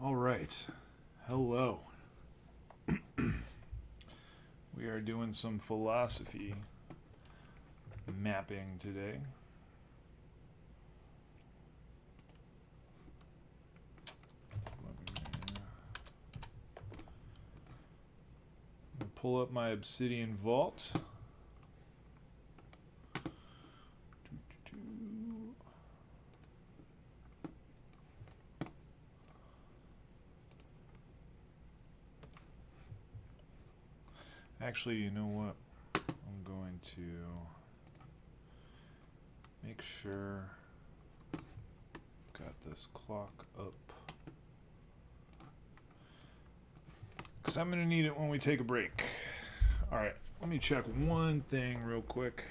All right. Hello. We are doing some philosophy mapping today. Let me pull up my Obsidian Vault. Actually, you know what? I'm going to make sure I've got this clock up, because I'm going to need it when we take a break. All right, let me check one thing real quick.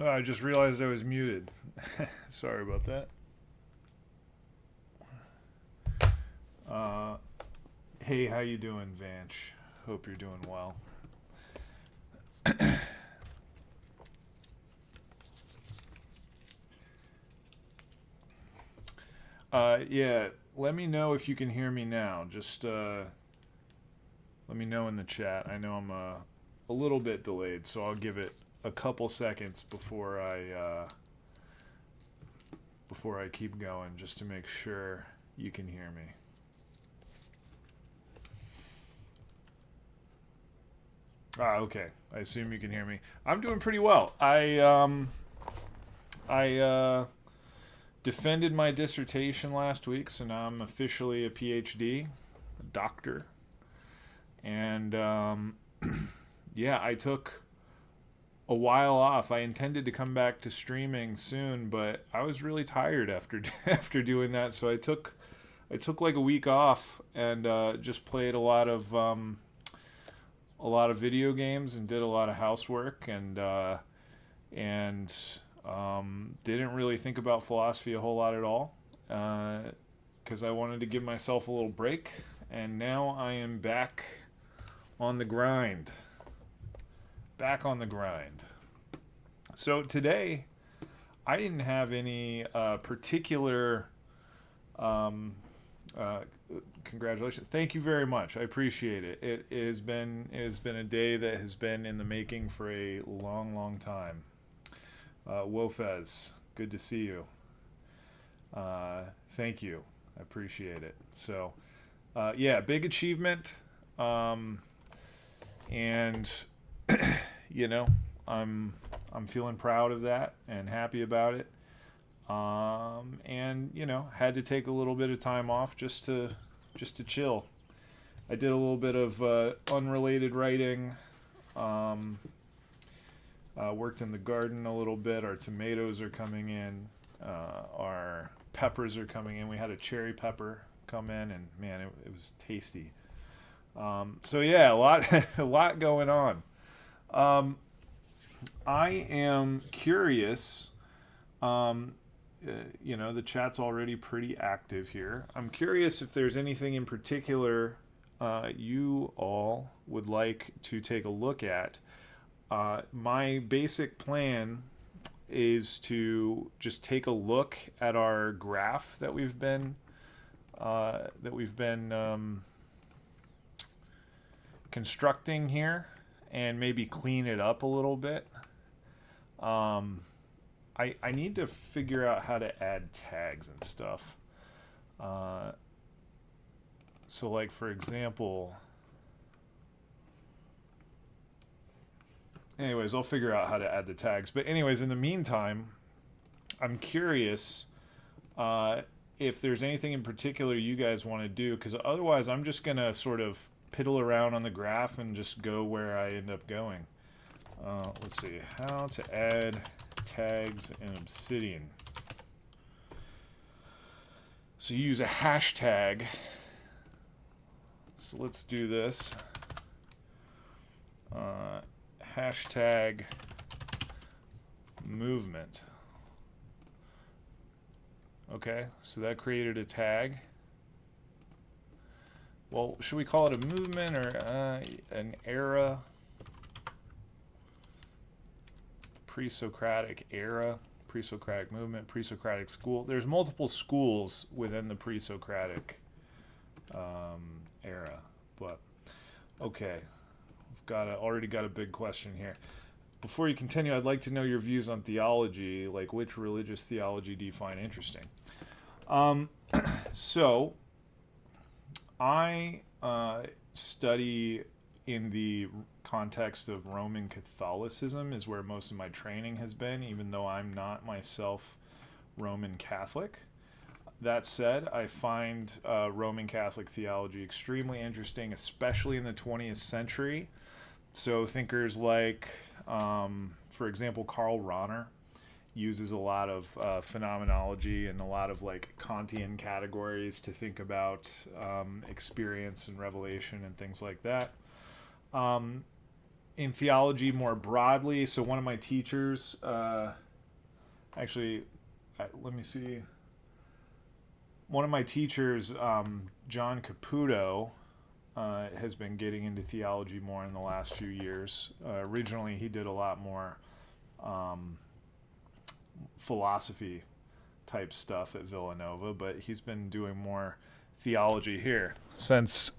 Oh, I just realized I was muted. Sorry about that. Uh, hey, how you doing, Vanch? Hope you're doing well. Yeah, let me know if you can hear me now. Just let me know in the chat. I know I'm a little bit delayed, so I'll give it a couple seconds before I keep going, just to make sure you can hear me. Okay. I assume you can hear me. I'm doing pretty well. I defended my dissertation last week, so now I'm officially a PhD, a doctor. And yeah, I took a while off. I intended to come back to streaming soon, but I was really tired after after doing that, so I took like a week off and just played a lot of video games and did a lot of housework and didn't really think about philosophy a whole lot at all because I wanted to give myself a little break, and now I am back on the grind. Back on the grind. So today, I didn't have any particular congratulations. Thank you very much. I appreciate it. It has been a day that has been in the making for a long, long time. Wofez, good to see you. Thank you. I appreciate it. So, yeah, big achievement. And you know, I'm feeling proud of that and happy about it. And you know, had to take a little bit of time off just to chill. I did a little bit of unrelated writing. Worked in the garden a little bit. Our tomatoes are coming in. Our peppers are coming in. We had a cherry pepper come in, and man, it was tasty. So yeah, a lot going on. I am curious. You know, the chat's already pretty active here. I'm curious if there's anything in particular you all would like to take a look at. My basic plan is to just take a look at our graph that we've been constructing here and maybe clean it up a little bit. I need to figure out how to add tags and stuff. So like, for example, anyways, I'll figure out how to add the tags. But anyways, in the meantime, I'm curious if there's anything in particular you guys want to do, because otherwise I'm just going to sort of piddle around on the graph and just go where I end up going. Let's see, how to add tags in Obsidian. So you use a hashtag. So let's do this. Hashtag movement. Okay, so that created a tag. Well, should we call it a movement or an era? Pre-Socratic era, pre-Socratic movement, pre-Socratic school. There's multiple schools within the pre-Socratic era, but okay. Already got a big question here. Before you continue, I'd like to know your views on theology, like which religious theology do you find interesting? So, I study in the context of Roman Catholicism is where most of my training has been, even though I'm not myself Roman Catholic. That said, I find Roman Catholic theology extremely interesting, especially in the 20th century. So thinkers like, for example, Karl Rahner uses a lot of phenomenology and a lot of like Kantian categories to think about experience and revelation and things like that. in theology more broadly. So one of my teachers, actually, let me see. One of my teachers, John Caputo, has been getting into theology more in the last few years. Originally, he did a lot more philosophy type stuff at Villanova, but he's been doing more theology here since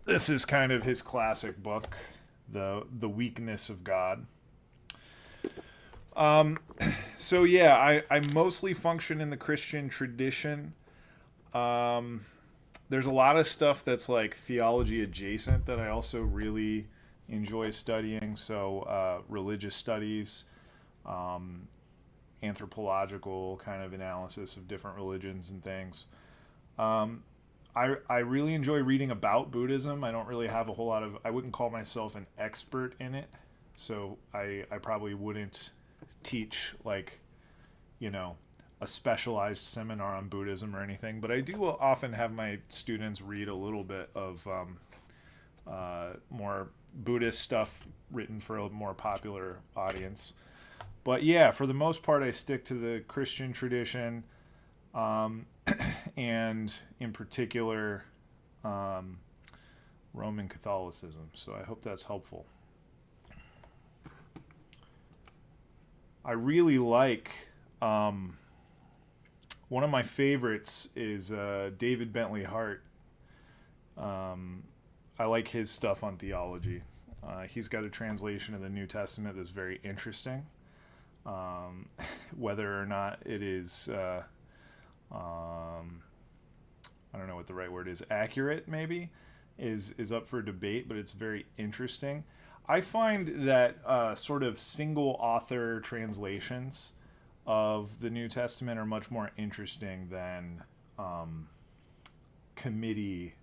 this is kind of his classic book, the Weakness of God. So yeah, I mostly function in the Christian tradition. There's a lot of stuff that's like theology adjacent that I also really enjoy studying. So religious studies, anthropological kind of analysis of different religions and things. I really enjoy reading about Buddhism. I don't really have a whole lot of, I wouldn't call myself an expert in it. So I probably wouldn't teach like, you know, a specialized seminar on Buddhism or anything, but I do often have my students read a little bit of more Buddhist stuff written for a more popular audience. But yeah, for the most part, I stick to the Christian tradition, and in particular, Roman Catholicism. So I hope that's helpful. I really like, one of my favorites is David Bentley Hart. I like his stuff on theology. He's got a translation of the New Testament that's very interesting. Whether or not it is, I don't know what the right word is, accurate maybe, is up for debate, but it's very interesting. I find that sort of single author translations of the New Testament are much more interesting than committee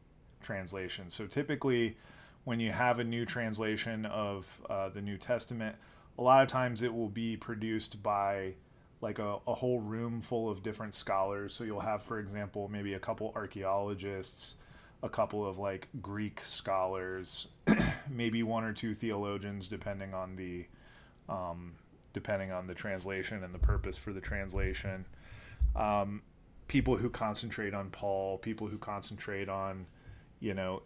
translations. So typically, when you have a new translation of the New Testament, a lot of times it will be produced by like a whole room full of different scholars. So you'll have, for example, maybe a couple archaeologists, a couple of like Greek scholars, maybe one or two theologians, depending on the translation and the purpose for the translation. People who concentrate on Paul, people who concentrate on, you know,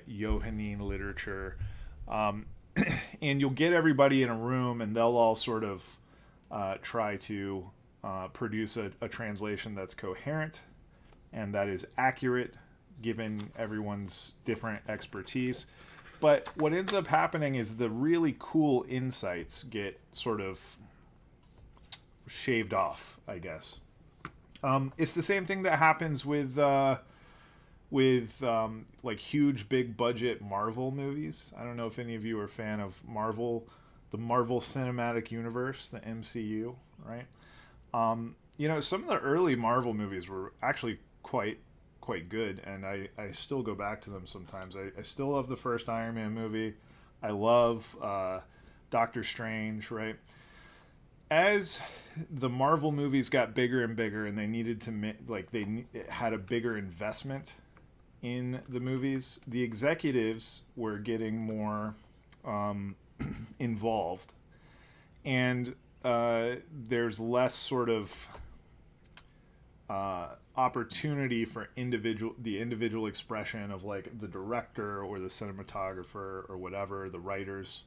Johannine literature. And you'll get everybody in a room and they'll all sort of try to produce a translation that's coherent and that is accurate given everyone's different expertise. But what ends up happening is the really cool insights get sort of shaved off, I guess. It's the same thing that happens with like huge big budget Marvel movies. I don't know if any of you are a fan of Marvel, the Marvel Cinematic Universe, the MCU, right? You know, some of the early Marvel movies were actually quite good, and I still go back to them sometimes. I still love the first Iron Man movie. I love Doctor Strange, right? As the Marvel movies got bigger and bigger, and they needed to had a bigger investment in the movies, the executives were getting more involved, and there's less sort of opportunity for the individual expression of like the director or the cinematographer or whatever, the writers,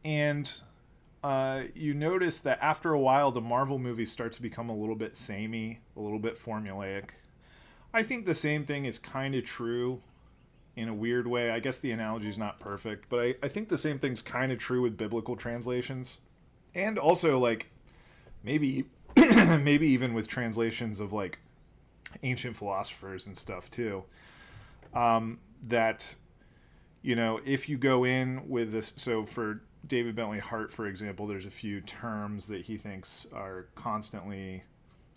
and you notice that after a while the Marvel movies start to become a little bit samey, a little bit formulaic. I think the same thing is kind of true in a weird way. I guess the analogy is not perfect, but I think the same thing's kind of true with biblical translations, and also like maybe maybe even with translations of like ancient philosophers and stuff too. That, you know, if you go in with this, so for David Bentley Hart, for example, there's a few terms that he thinks are constantly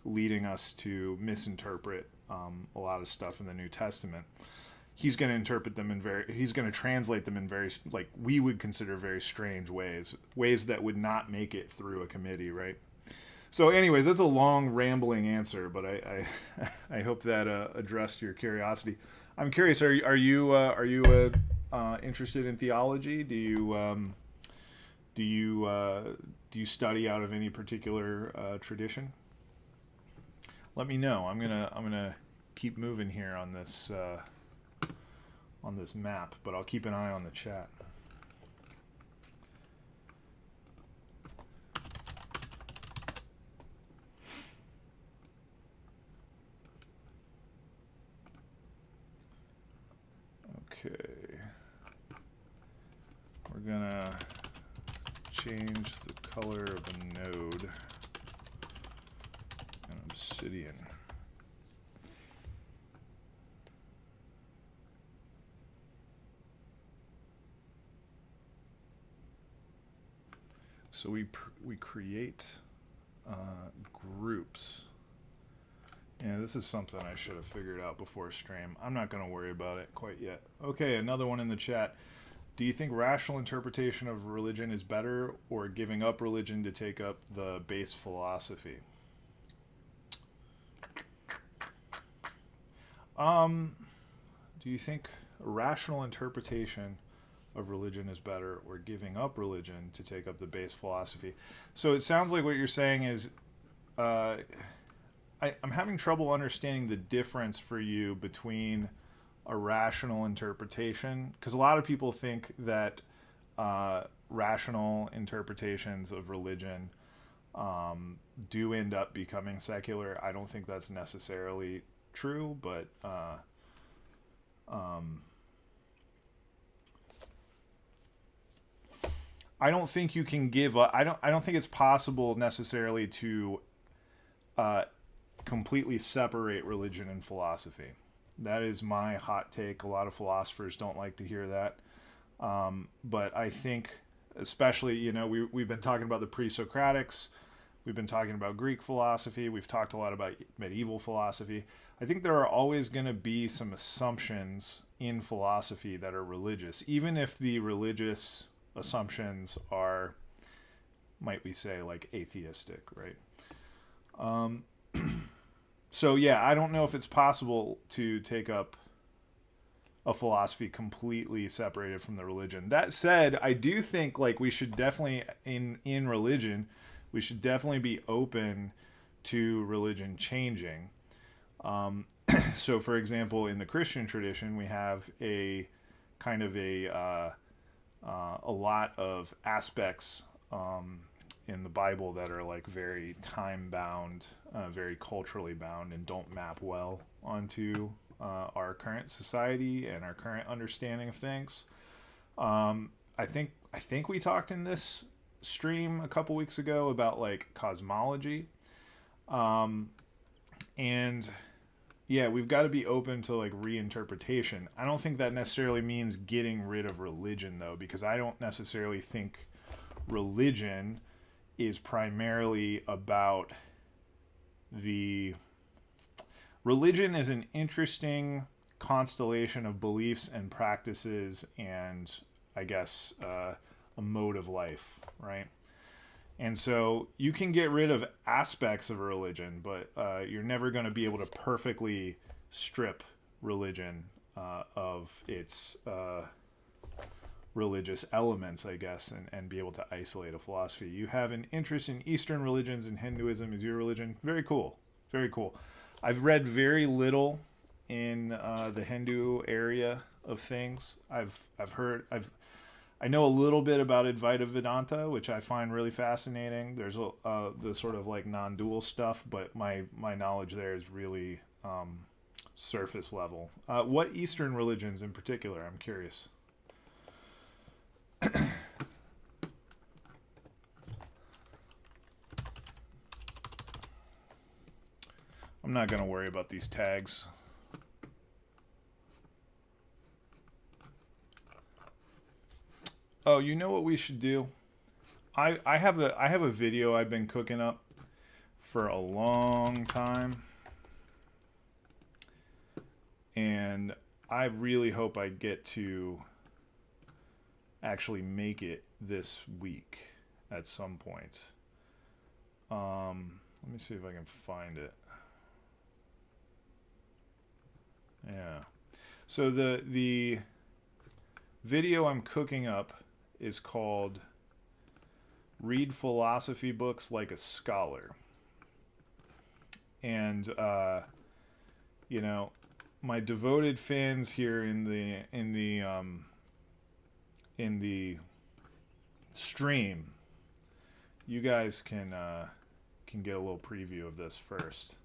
leading us to misinterpret a lot of stuff in the New Testament. He's going to interpret them he's going to translate them in very, like, we would consider very strange ways that would not make it through a committee, right? So anyways, that's a long rambling answer, but I hope that addressed your curiosity. I'm curious, are you a interested in theology? Do you study out of any particular tradition? Let me know. I'm gonna keep moving here on this map, but I'll keep an eye on the chat. Okay. We're gonna change the color of a node in Obsidian. So we create groups. Yeah, this is something I should have figured out before stream. I'm not going to worry about it quite yet. Okay, another one in the chat. Do you think rational interpretation of religion is better, or giving up religion to take up the base philosophy? Do you think rational interpretation of religion is better, or giving up religion to take up the base philosophy? So it sounds like what you're saying is I'm having trouble understanding the difference for you between a rational interpretation, because a lot of people think that rational interpretations of religion do end up becoming secular. I don't think that's necessarily true, but I don't think you can give up. I don't think it's possible necessarily to completely separate religion and philosophy. That is my hot take. A lot of philosophers don't like to hear that. But I think, especially, we've been talking about the pre-Socratics. We've been talking about Greek philosophy. We've talked a lot about medieval philosophy. I think there are always going to be some assumptions in philosophy that are religious, even if the religious assumptions are, might we say, like atheistic, right? So yeah, I don't know if it's possible to take up a philosophy completely separated from the religion. That said, I do think like we should definitely in religion, we should definitely be open to religion changing. So for example, in the Christian tradition, we have a kind of a lot of aspects in the Bible that are like very time bound, very culturally bound, and don't map well onto our current society and our current understanding of things. I think we talked in this stream a couple weeks ago about like cosmology, and yeah, we've got to be open to like reinterpretation. I don't think that necessarily means getting rid of religion though, because I don't necessarily think religion is primarily about religion is an interesting constellation of beliefs and practices and I guess a mode of life, right? And so you can get rid of aspects of a religion, but you're never going to be able to perfectly strip religion of its religious elements, I guess, and be able to isolate a philosophy. You have an interest in Eastern religions, and Hinduism is your religion. Very cool. Very cool. I've read very little in the Hindu area of things. I know a little bit about Advaita Vedanta, which I find really fascinating. There's the sort of like non-dual stuff, but my knowledge there is really surface level. What Eastern religions in particular? I'm curious. I'm not going to worry about these tags. Oh, you know what we should do? I have a video I've been cooking up for a long time, and I really hope I get to actually make it this week at some point. Let me see if I can find it. Yeah. So the video I'm cooking up is called Read Philosophy Books Like a Scholar. And, you know, my devoted fans here in the stream, you guys can get a little preview of this first.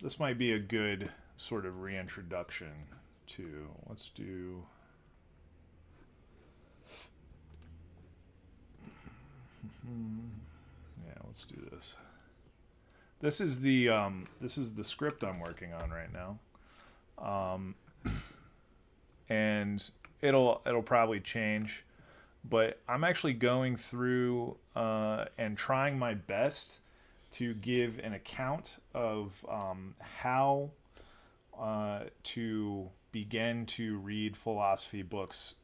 This might be a good sort of reintroduction to, let's do, yeah, let's do this. This is the script I'm working on right now. And it'll probably change, but I'm actually going through and trying my best to give an account of how to begin to read philosophy books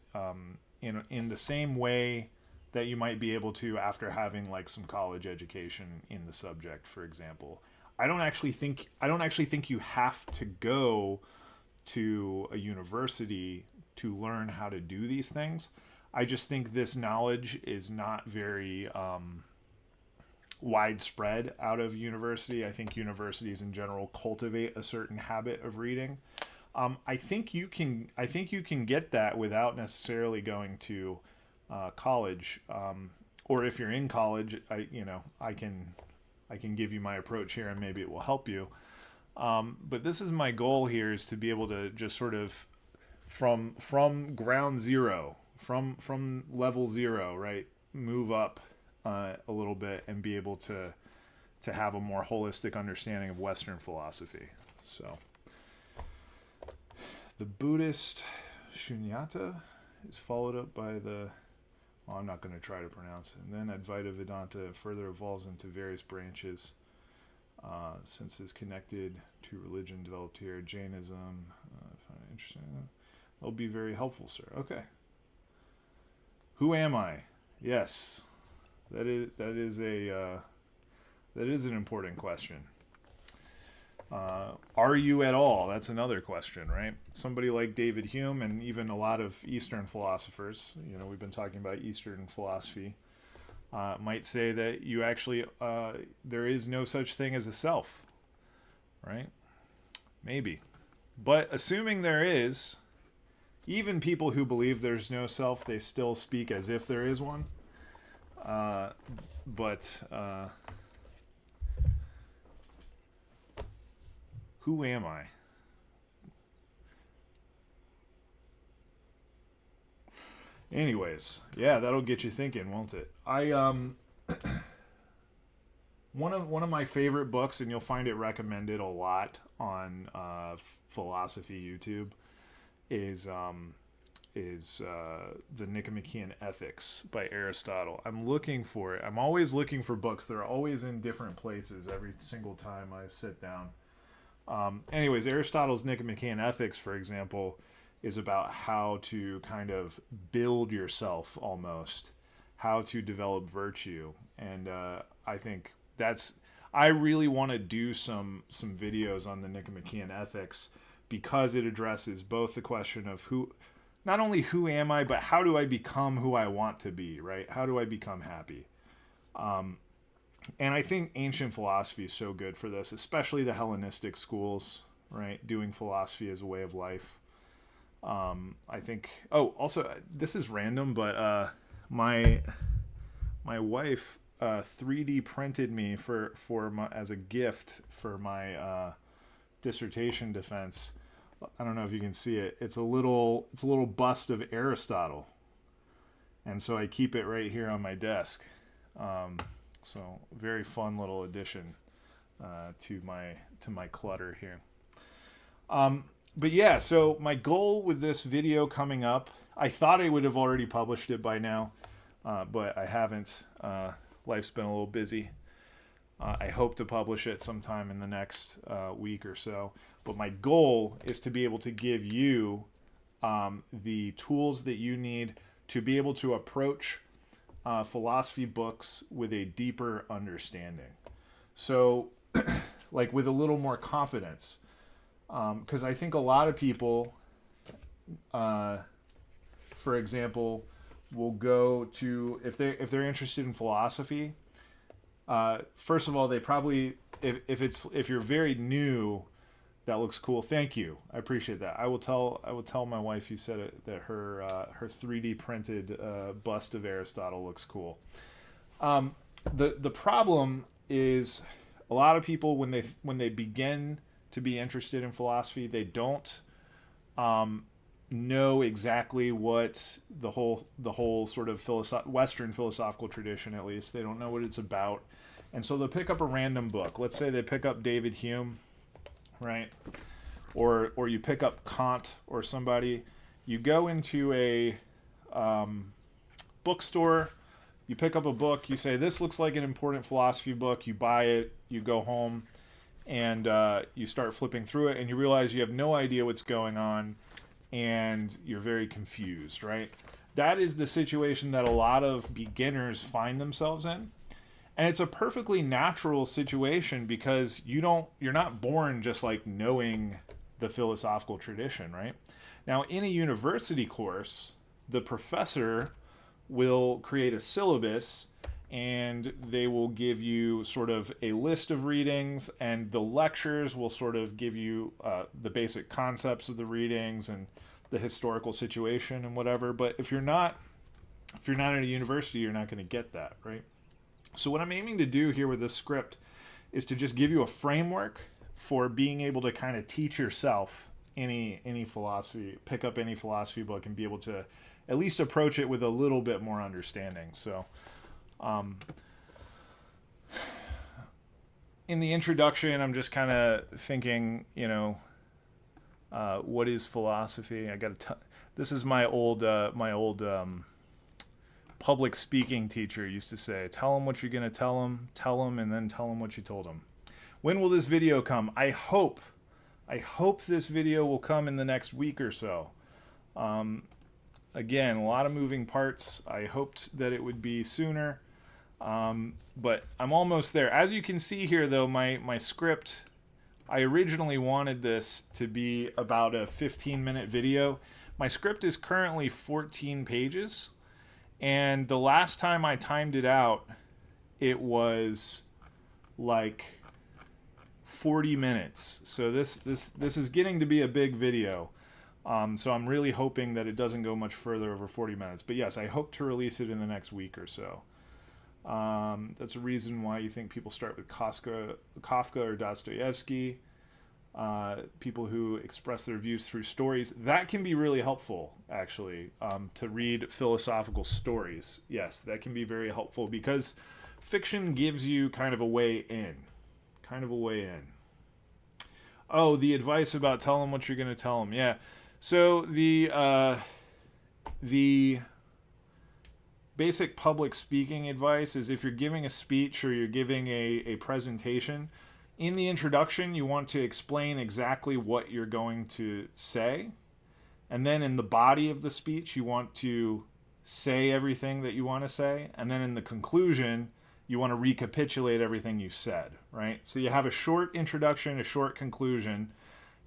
in the same way that you might be able to after having like some college education in the subject, for example. I don't actually think you have to go to a university to learn how to do these things. I just think this knowledge is not very widespread out of university. I think universities in general cultivate a certain habit of reading. I think you can get that without necessarily going to college, or if you're in college, I can give you my approach here and maybe it will help you. But this is my goal here, is to be able to just sort of from ground zero, from level zero, right, move up a little bit and be able to have a more holistic understanding of Western philosophy. So the Buddhist Shunyata is followed up by the, well, I'm not going to try to pronounce it. And then Advaita Vedanta further evolves into various branches, since it's connected to religion developed here. Jainism, I find it interesting. That'll be very helpful, sir. Okay. Who am I? Yes, that is an important question. Are you at all? That's another question, right? Somebody like David Hume and even a lot of Eastern philosophers, we've been talking about Eastern philosophy, might say that you actually, there is no such thing as a self, right? Maybe. But assuming there is, even people who believe there's no self, they still speak as if there is one. Who am I? Anyways, yeah, that'll get you thinking, won't it? One of my favorite books, and you'll find it recommended a lot on philosophy YouTube, is the Nicomachean Ethics by Aristotle. I'm looking for it. I'm always looking for books. They're always in different places every single time I sit down. Anyways, Aristotle's Nicomachean Ethics, for example, is about how to kind of build yourself, almost, how to develop virtue. And I think I really want to do some videos on the Nicomachean Ethics, because it addresses both the question of not only who am I, but how do I become who I want to be, right? How do I become happy? And I think ancient philosophy is so good for this, especially the Hellenistic schools, right? Doing philosophy as a way of life. I think, also, this is random, but my wife 3D printed me as a gift for my dissertation defense. I don't know if you can see it. It's a little bust of Aristotle, and so I keep it right here on my desk. So very fun little addition to my clutter here. But yeah, so my goal with this video coming up, I thought I would have already published it by now, but I haven't. Life's been a little busy. I hope to publish it sometime in the next week or so. But my goal is to be able to give you the tools that you need to be able to approach philosophy books with a deeper understanding. So, like, with a little more confidence. Because I think a lot of people for example, will go to if they're interested in philosophy. First of all, they probably if you're very new, that looks cool. Thank you, I appreciate that. I will tell my wife you said it, that her 3D printed bust of Aristotle looks cool. The problem is a lot of people when they begin to be interested in philosophy, they don't know exactly what the whole sort of Western philosophical tradition, at least they don't know what it's about, and so they'll pick up a random book. Let's say they pick up David Hume, right? Or you pick up Kant or somebody. You go into a bookstore, you pick up a book, you say, this looks like an important philosophy book, you buy it, you go home, and you start flipping through it, and you realize you have no idea what's going on, and you're very confused, right? That is the situation that a lot of beginners find themselves in. And it's a perfectly natural situation because you're not born just like knowing the philosophical tradition, right? Now, in a university course, the professor will create a syllabus and they will give you sort of a list of readings, and the lectures will sort of give you the basic concepts of the readings and the historical situation and whatever. But if you're not at a university, you're not going to get that, right? So what I'm aiming to do here with this script is to just give you a framework for being able to kind of teach yourself any philosophy, pick up any philosophy book and be able to at least approach it with a little bit more understanding. So in the introduction, I'm just kind of thinking, what is philosophy? This is my old public speaking teacher used to say, tell them what you're going to tell them, and then tell them what you told them. When will this video come? I hope this video will come in the next week or so. Again, a lot of moving parts. I hoped that it would be sooner, but I'm almost there. As you can see here, though, my script, I originally wanted this to be about a 15-minute video. My script is currently 14 pages. And the last time I timed it out, it was like 40 minutes. So this is getting to be a big video. So I'm really hoping that it doesn't go much further over 40 minutes. But yes, I hope to release it in the next week or so. That's a reason why you think people start with Kafka or Dostoevsky. People who express their views through stories. That can be really helpful, actually, to read philosophical stories. Yes, that can be very helpful because fiction gives you kind of a way in. Oh, the advice about tell them what you're going to tell them. Yeah. So the basic public speaking advice is if you're giving a speech or you're giving a presentation, in the introduction, you want to explain exactly what you're going to say. And then in the body of the speech, you want to say everything that you want to say. And then in the conclusion, you want to recapitulate everything you said, right? So you have a short introduction, a short conclusion,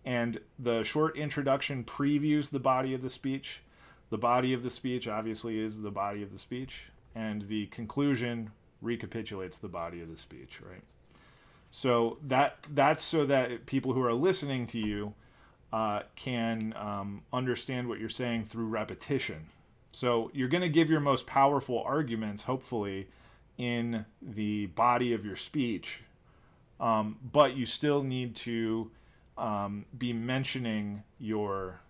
and the short introduction previews the body of the speech. The body of the speech obviously is the body of the speech, and the conclusion recapitulates the body of the speech, right? So that's so that people who are listening to you can understand what you're saying through repetition. So you're going to give your most powerful arguments, hopefully, in the body of your speech, but you still need to be mentioning your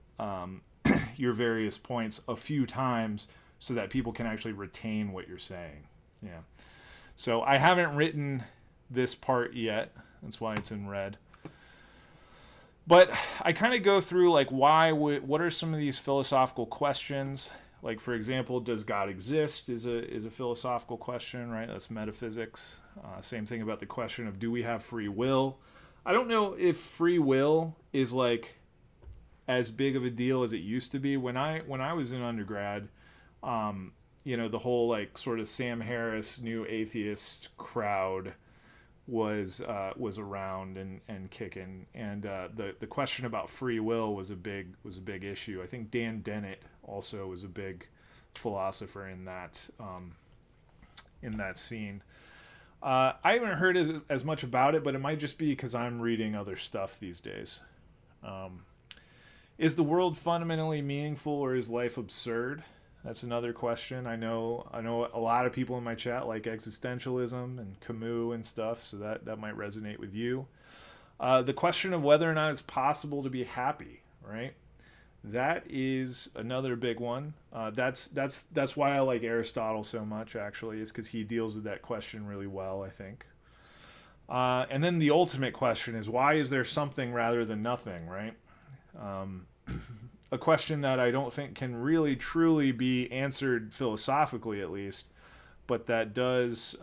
your various points a few times so that people can actually retain what you're saying. Yeah. So I haven't written this part yet. That's why it's in red. But I kind of go through like what are some of these philosophical questions? Like, for example, does God exist is a philosophical question, right? That's metaphysics. Same thing about the question of do we have free will? I don't know if free will is like as big of a deal as it used to be. When I was in undergrad, the whole like sort of Sam Harris new atheist crowd was around and kicking, and the question about free will was a big issue. I think Dan Dennett also was a big philosopher in that scene. I haven't heard as much about it, but it might just be because I'm reading other stuff these days. Is the world fundamentally meaningful, or is life absurd? That's another question. I know a lot of people in my chat like existentialism and Camus and stuff, so that might resonate with you. The question of whether or not it's possible to be happy, right? That is another big one. That's why I like Aristotle so much, actually, is because he deals with that question really well, I think. And then the ultimate question is, why is there something rather than nothing, right? A question that I don't think can really truly be answered philosophically, at least, but that does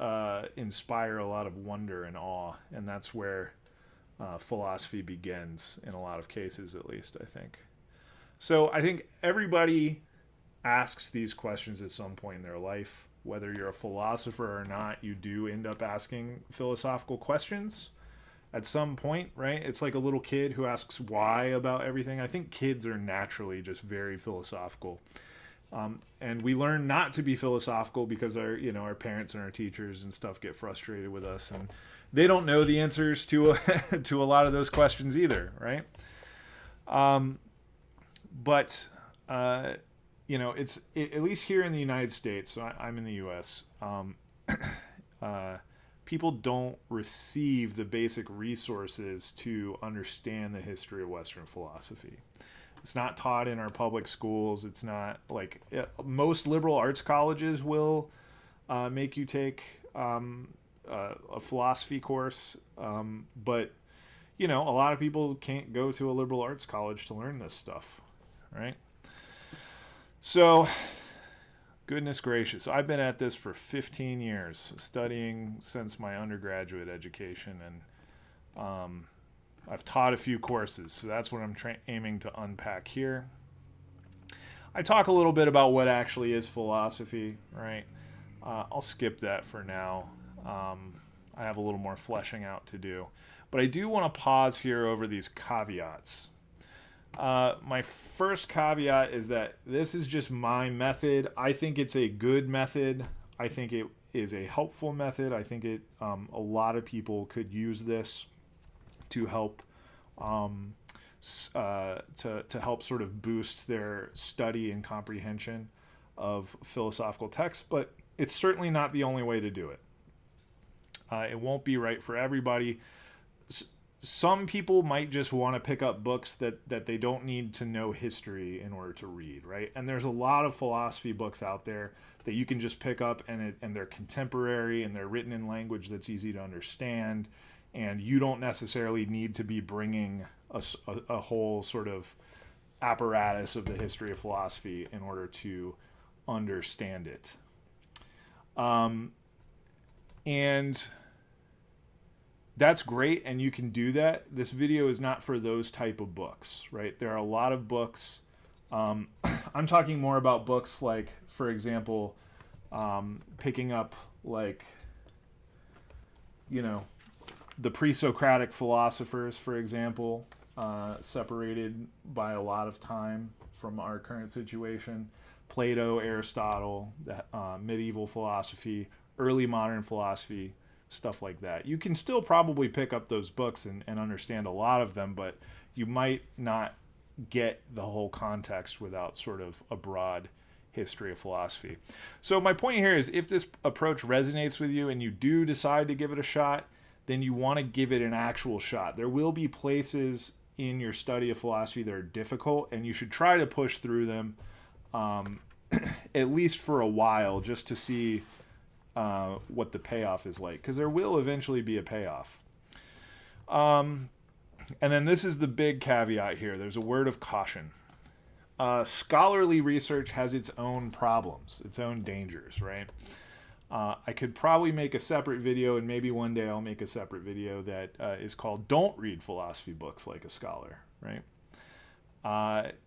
inspire a lot of wonder and awe, and that's where philosophy begins in a lot of cases, at least, I think. So I think everybody asks these questions at some point in their life. Whether you're a philosopher or not, you do end up asking philosophical questions at some point, right? It's like a little kid who asks why about everything. I think kids are naturally just very philosophical. And we learn not to be philosophical because our parents and our teachers and stuff get frustrated with us, and they don't know the answers to to a lot of those questions either, right? But it's at least here in the United States. So I'm in the U.S. People don't receive the basic resources to understand the history of Western philosophy. It's not taught in our public schools. It's not like most liberal arts colleges will make you take a philosophy course, but a lot of people can't go to a liberal arts college to learn this stuff, right? So, goodness gracious, I've been at this for 15 years, studying since my undergraduate education, and I've taught a few courses, so that's what I'm aiming to unpack here. I talk a little bit about what actually is philosophy, right? I'll skip that for now. I have a little more fleshing out to do. But I do want to pause here over these caveats. My first caveat is that this is just my method. I think it's a good method. I think it is a helpful method. I think a lot of people could use this to help to help sort of boost their study and comprehension of philosophical texts, but it's certainly not the only way to do it. It won't be right for everybody. Some people might just want to pick up books that they don't need to know history in order to read, right? And there's a lot of philosophy books out there that you can just pick up, and they're contemporary, and they're written in language that's easy to understand, and you don't necessarily need to be bringing a whole sort of apparatus of the history of philosophy in order to understand it. And that's great, and you can do that. This video is not for those type of books, right? There are a lot of books. I'm talking more about books like, for example, picking up like, the pre-Socratic philosophers, for example, separated by a lot of time from our current situation. Plato, Aristotle, medieval philosophy, early modern philosophy, stuff like that. You can still probably pick up those books and understand a lot of them, but you might not get the whole context without sort of a broad history of philosophy. So my point here is, if this approach resonates with you and you do decide to give it a shot, then you want to give it an actual shot. There will be places in your study of philosophy that are difficult, and you should try to push through them at least for a while, just to see what the payoff is like, because there will eventually be a payoff. And then this is the big caveat here. There's a word of caution. Scholarly research has its own problems, its own dangers, right? I could probably make a separate video, and maybe one day I'll make a separate video that is called "Don't Read Philosophy Books Like a Scholar," right?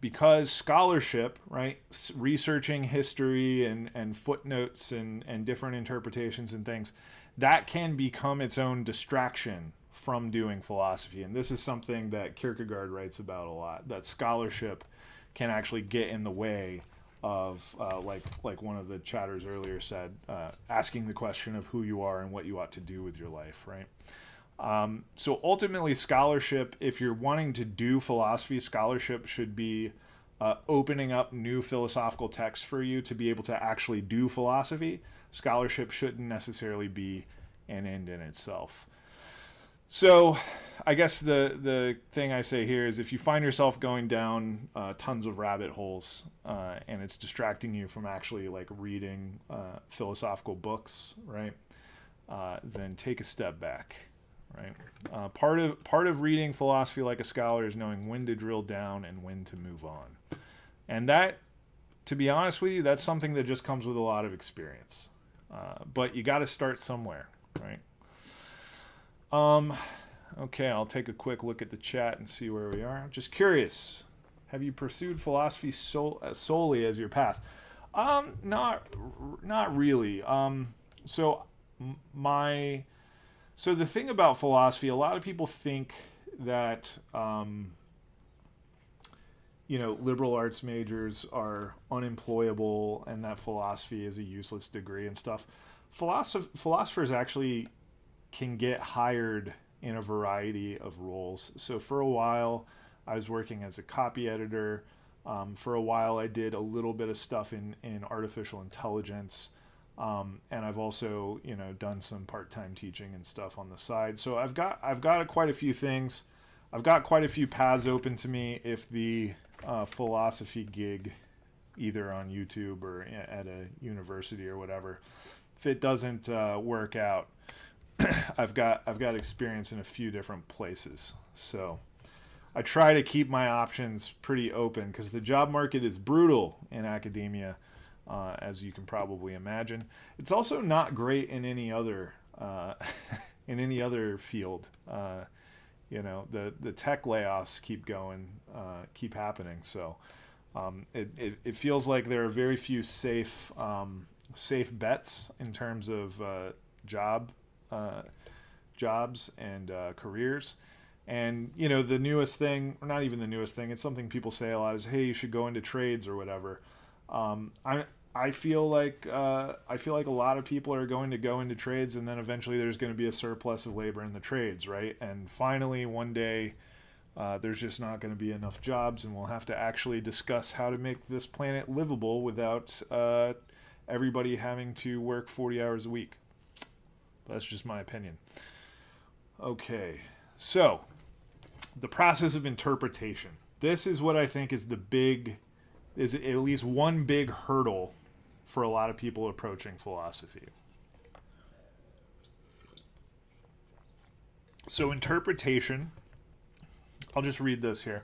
Because scholarship, right, researching history and footnotes and different interpretations and things, that can become its own distraction from doing philosophy. And this is something that Kierkegaard writes about a lot, that scholarship can actually get in the way of, like one of the chatters earlier said, asking the question of who you are and what you ought to do with your life, right? So ultimately, scholarship, if you're wanting to do philosophy, scholarship should be opening up new philosophical texts for you to be able to actually do philosophy. Scholarship shouldn't necessarily be an end in itself. So I guess the thing I say here is if you find yourself going down tons of rabbit holes and it's distracting you from actually like reading philosophical books, right, then take a step back, right? Part of reading philosophy like a scholar is knowing when to drill down and when to move on. And that, to be honest with you, that's something that just comes with a lot of experience. But you got to start somewhere, right? Okay, I'll take a quick look at the chat and see where we are. Just curious, have you pursued philosophy solely as your path? Not really. So the thing about philosophy, a lot of people think that liberal arts majors are unemployable and that philosophy is a useless degree and stuff. Philosophers actually can get hired in a variety of roles. So for a while, I was working as a copy editor. For a while, I did a little bit of stuff in artificial intelligence. And I've also, done some part-time teaching and stuff on the side. So I've got quite a few things. I've got quite a few paths open to me if the philosophy gig, either on YouTube or at a university or whatever, if it doesn't work out, I've got experience in a few different places. So I try to keep my options pretty open because the job market is brutal in academia, as you can probably imagine. It's also not great in any other field. The tech layoffs keep happening. So it feels like there are very few safe bets in terms of jobs and careers. And the newest thing, or not even the newest thing, it's something people say a lot, is, hey, you should go into trades or whatever. I feel like a lot of people are going to go into trades, and then eventually there's going to be a surplus of labor in the trades, right? And finally, one day, there's just not going to be enough jobs, and we'll have to actually discuss how to make this planet livable without everybody having to work 40 hours a week. That's just my opinion. Okay, so the process of interpretation. This is what I think is is at least one big hurdle for a lot of people approaching philosophy. So interpretation, I'll just read this here.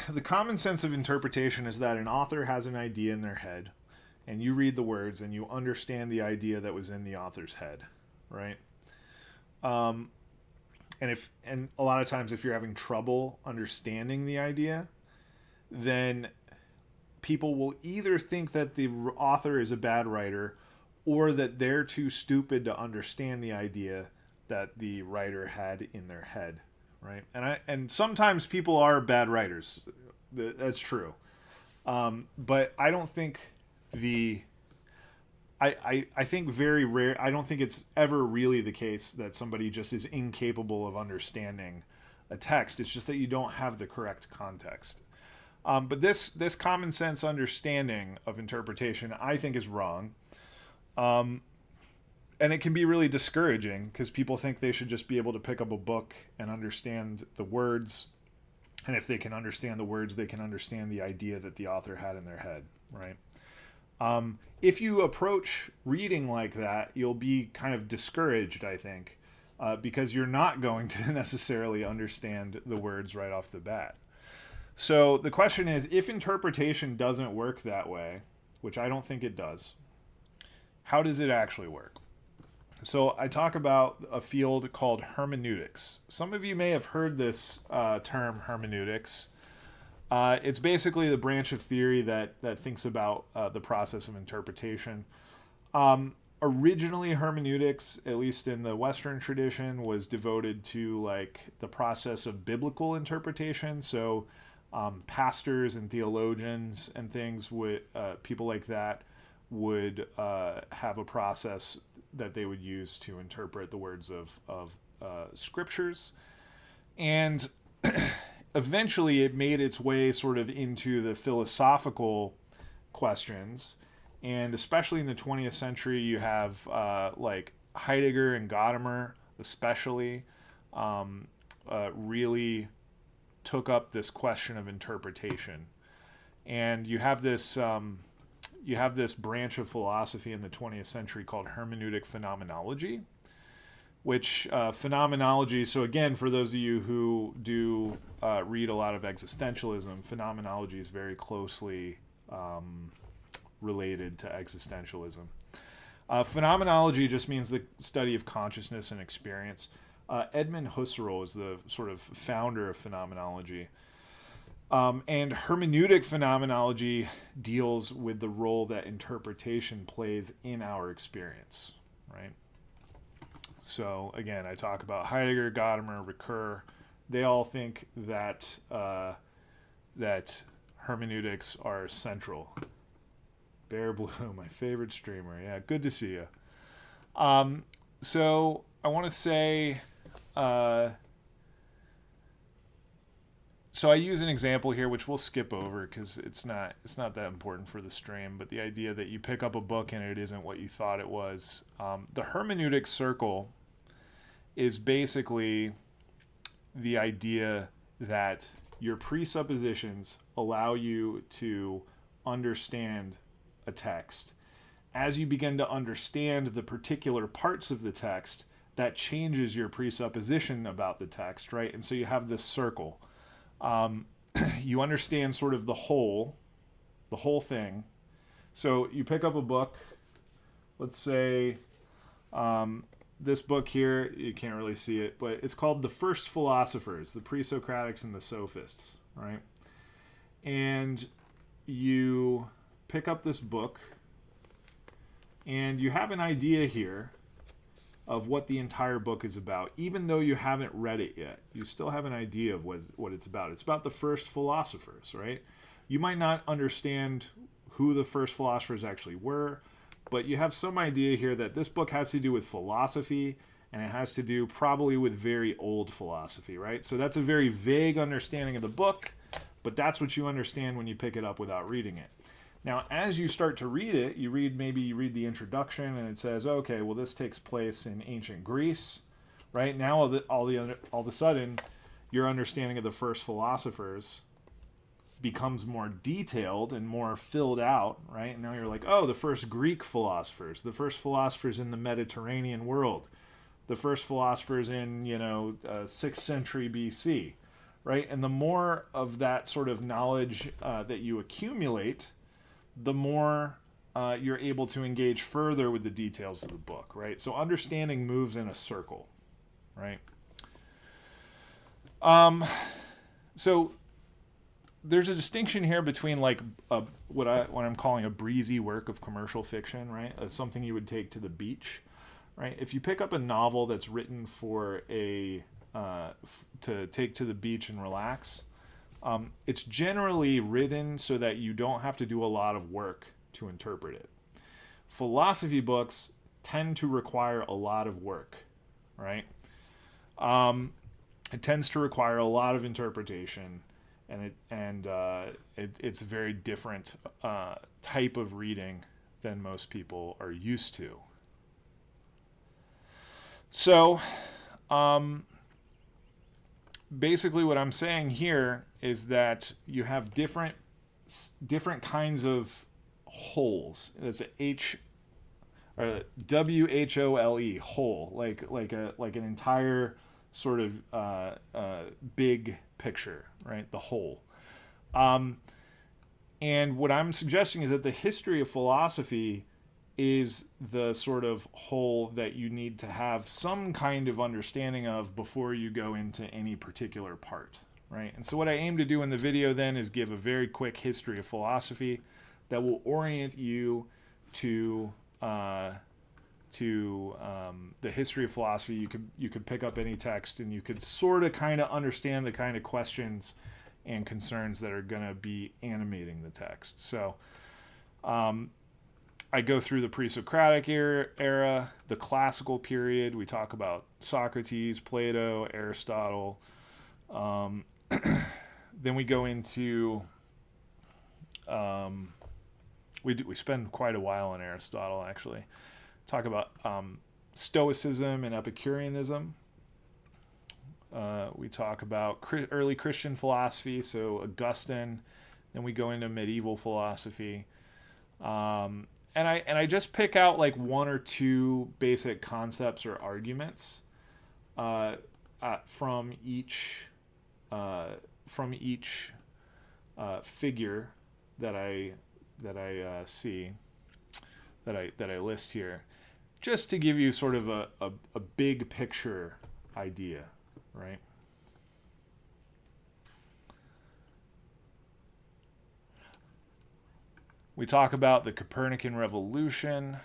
The common sense of interpretation is that an author has an idea in their head, and you read the words and you understand the idea that was in the author's head, right? And a lot of times if you're having trouble understanding the idea, then people will either think that the author is a bad writer or that they're too stupid to understand the idea that the writer had in their head, right? And sometimes people are bad writers. That's true. But I don't think I think very rare. I don't think it's ever really the case that somebody just is incapable of understanding a text. It's just that you don't have the correct context. But this common sense understanding of interpretation, I think, is wrong. And it can be really discouraging because people think they should just be able to pick up a book and understand the words. And if they can understand the words, they can understand the idea that the author had in their head, right? If you approach reading like that, you'll be kind of discouraged, I think, because you're not going to necessarily understand the words right off the bat. So the question is, if interpretation doesn't work that way, which I don't think it does, how does it actually work? So I talk about a field called hermeneutics. Some of you may have heard this term, hermeneutics. It's basically the branch of theory that thinks about the process of interpretation. Originally, hermeneutics, at least in the Western tradition, was devoted to like the process of biblical interpretation. So, pastors and theologians and things would people like that would have a process that they would use to interpret the words of scriptures, and eventually it made its way sort of into the philosophical questions. And especially in the 20th century, you have like Heidegger and Gadamer, especially, really took up this question of interpretation. And you have this branch of philosophy in the 20th century called hermeneutic phenomenology, which phenomenology, so again, for those of you who do read a lot of existentialism, phenomenology is very closely related to existentialism. Phenomenology just means the study of consciousness and experience. Edmund Husserl is the sort of founder of phenomenology. And hermeneutic phenomenology deals with the role that interpretation plays in our experience, right? So again, I talk about Heidegger, Gadamer, Ricoeur. They all think that that hermeneutics are central. Bear Blue, my favorite streamer. Yeah, good to see you. So I want to say, so I use an example here, which we'll skip over because it's not that important for the stream. But the idea that you pick up a book and it isn't what you thought it was. The hermeneutic circle is basically the idea that your presuppositions allow you to understand a text. As you begin to understand the particular parts of the text, that changes your presupposition about the text, right? And so you have this circle. You understand sort of the whole thing. So you pick up a book, let's say this book here, you can't really see it, but it's called The First Philosophers, the Pre-Socratics and the Sophists, right? And you pick up this book, and you have an idea here of what the entire book is about. Even though you haven't read it yet, you still have an idea of what it's about. It's about the first philosophers, right? You might not understand who the first philosophers actually were, but you have some idea here that this book has to do with philosophy, and it has to do probably with very old philosophy, right? So that's a very vague understanding of the book, but that's what you understand when you pick it up without reading it. Now, as you start to read it, you read the introduction, and it says, okay, well, this takes place in ancient Greece, right? Now, all of a sudden, your understanding of the first philosophers becomes more detailed and more filled out, right? And now you're like, oh, the first Greek philosophers, the first philosophers in the Mediterranean world, the first philosophers in, 6th century BC, right? And the more of that sort of knowledge that you accumulate, the more you're able to engage further with the details of the book, right? So understanding moves in a circle, right? So there's a distinction here between like what I'm calling a breezy work of commercial fiction, right? Something you would take to the beach, right? If you pick up a novel that's written for to take to the beach and relax, it's generally written so that you don't have to do a lot of work to interpret it. Philosophy books tend to require a lot of work, right? It tends to require a lot of interpretation, and it's a very different type of reading than most people are used to. So, basically what I'm saying here is that you have different kinds of wholes. It's WHOLE, whole, like an entire sort of big picture, right? The whole. And what I'm suggesting is that the history of philosophy is the sort of whole that you need to have some kind of understanding of before you go into any particular part, right? And so what I aim to do in the video then is give a very quick history of philosophy that will orient you to to the history of philosophy, you could pick up any text and you could sort of kind of understand the kind of questions and concerns that are going to be animating the text. So I go through the pre-Socratic era, the classical period. We talk about Socrates, Plato, Aristotle. Then we go into we spend quite a while on Aristotle, actually. Talk about Stoicism and Epicureanism. We talk about early Christian philosophy, so Augustine. Then we go into medieval philosophy. And I just pick out like one or two basic concepts or arguments from each figure that I see, that I list here, just to give you sort of a big picture idea, right? We talk about the Copernican revolution,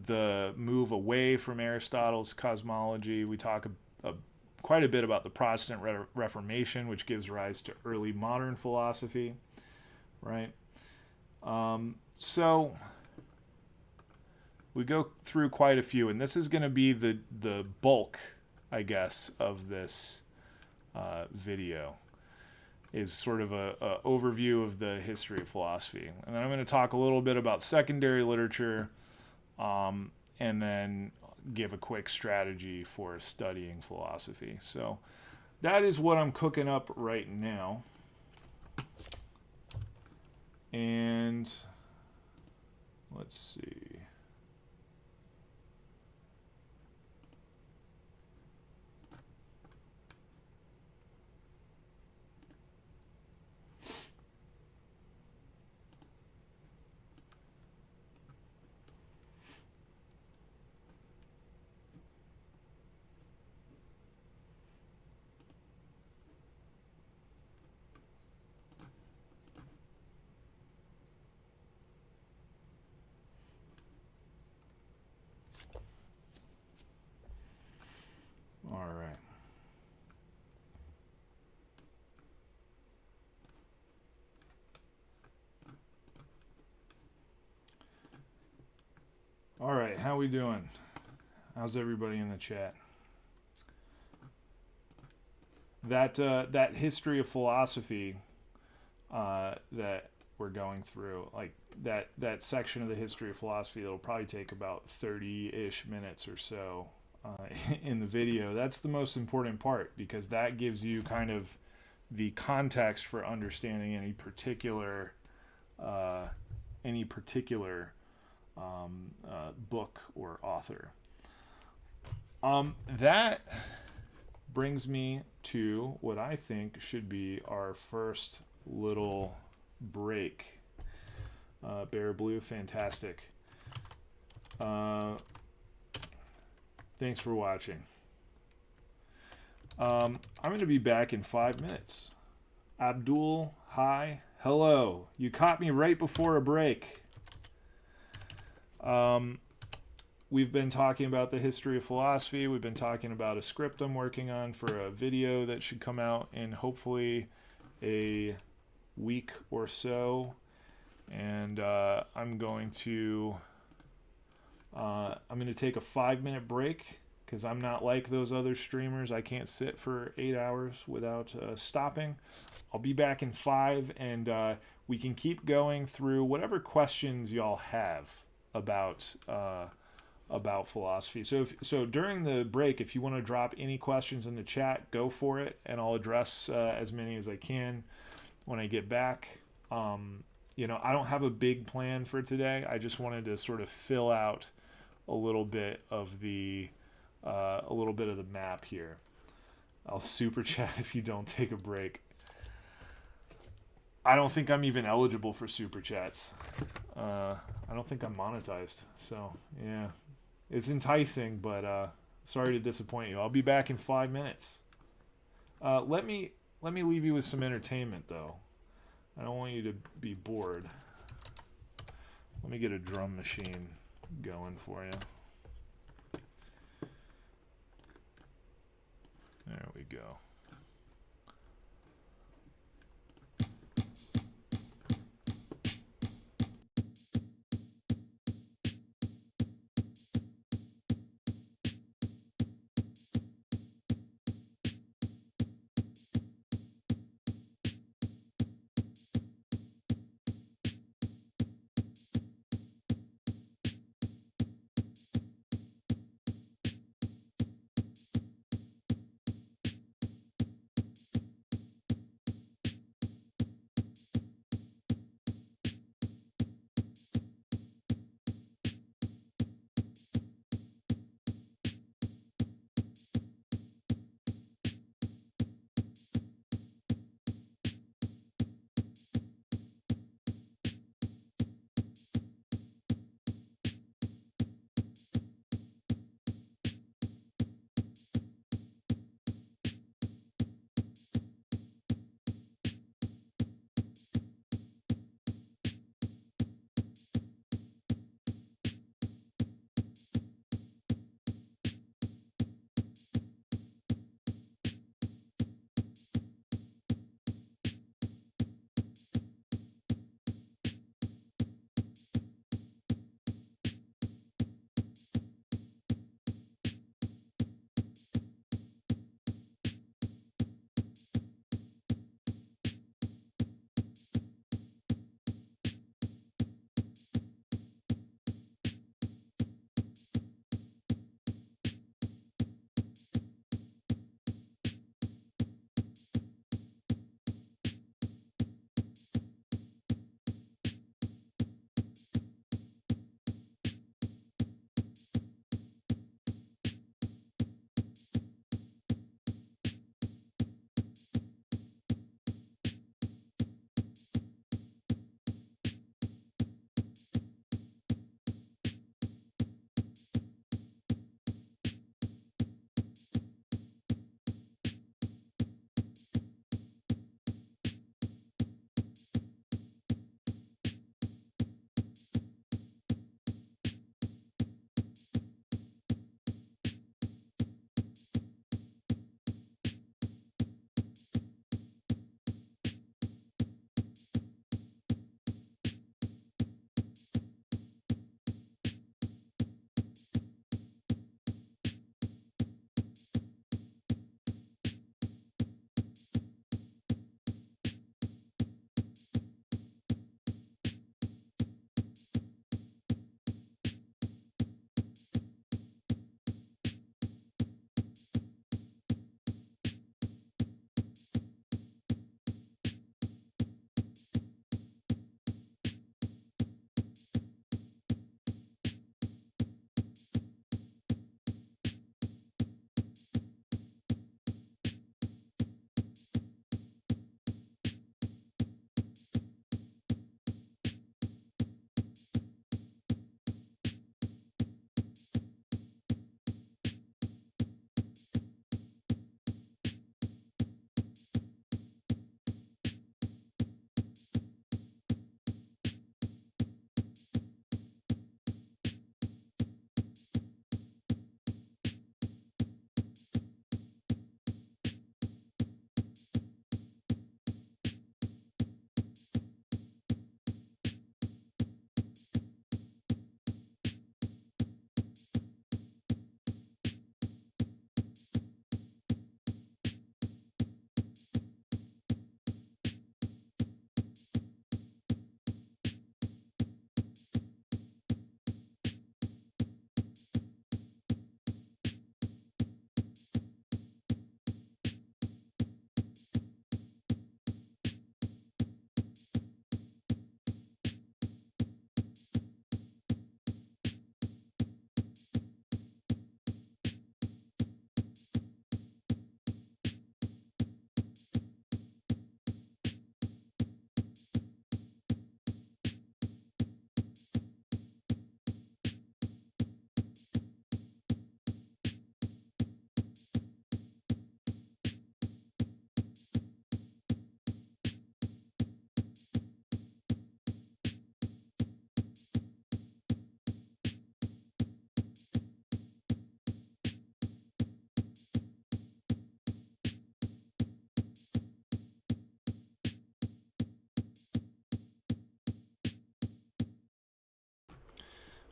the move away from Aristotle's cosmology. We talk quite a bit about the Protestant Reformation, which gives rise to early modern philosophy, right? So we go through quite a few, and this is going to be the bulk, I guess, of this video, is sort of a overview of the history of philosophy. And then I'm going to talk a little bit about secondary literature, and then give a quick strategy for studying philosophy. So that is what I'm cooking up right now. And let's see. All right. All right, how we doing? How's everybody in the chat? That history of philosophy that we're going through, like that section of the history of philosophy, it'll probably take about 30-ish minutes or so in the video. That's the most important part, because that gives you kind of the context for understanding any particular book or author. That brings me to what I think should be our first little break. Bear Blue, fantastic. Thanks for watching. I'm going to be back in 5 minutes. Abdul, hi. Hello. You caught me right before a break. We've been talking about the history of philosophy. We've been talking about a script I'm working on for a video that should come out in hopefully a week or so. And I'm going to take a 5-minute break, because I'm not like those other streamers. I can't sit for 8 hours without stopping. I'll be back in 5, and we can keep going through whatever questions y'all have about philosophy. So during the break, if you want to drop any questions in the chat, go for it, and I'll address as many as I can when I get back. I don't have a big plan for today. I just wanted to sort of fill out a little bit of the map here. I'll super chat if you don't take a break. I don't think I'm even eligible for super chats. I don't think I'm monetized. So yeah, it's enticing, but sorry to disappoint you. I'll be back in 5 minutes. Let me leave you with some entertainment, though. I don't want you to be bored. Let me get a drum machine going for you. we go.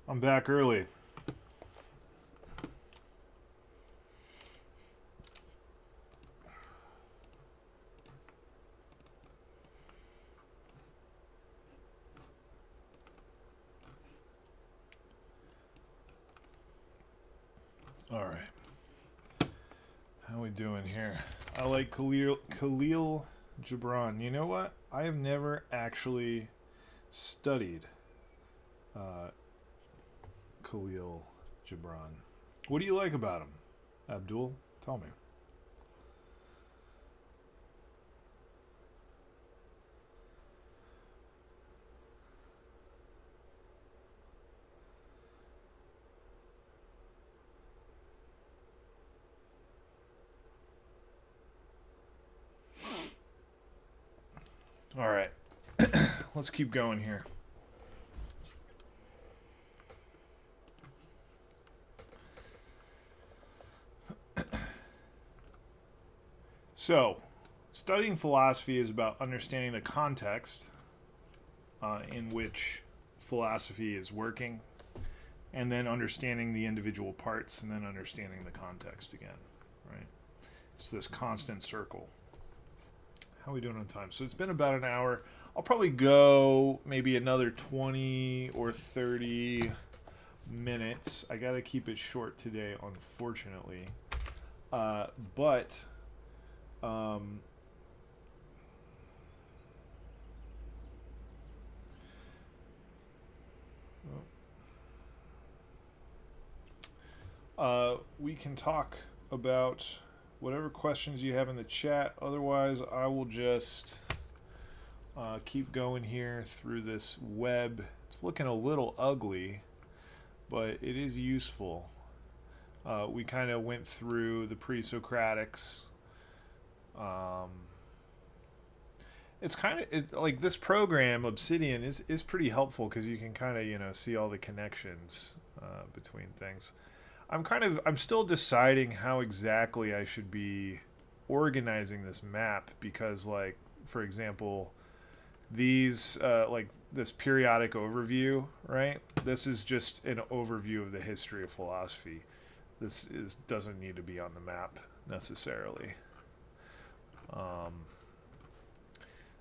I'm back early. All right. How we doing here? I like Khalil Gibran. You know what? I have never actually studied Khalil Gibran. What do you like about him, Abdul? Tell me. All right. Let's keep going here. So, studying philosophy is about understanding the context in which philosophy is working, and then understanding the individual parts, and then understanding the context again, right? It's this constant circle. How are we doing on time? So it's been about an hour. I'll probably go maybe another 20 or 30 minutes. I got to keep it short today, unfortunately. But we can talk about whatever questions you have in the chat. Otherwise, I will just keep going here through this web. It's looking a little ugly, but it is useful. We kind of went through the pre-Socratics. It's kind of like this program, Obsidian, is pretty helpful because you can kind of see all the connections between things. I'm still deciding how exactly I should be organizing this map because, like, for example, these like this periodic overview, right? This is just an overview of the history of philosophy. This doesn't need to be on the map necessarily.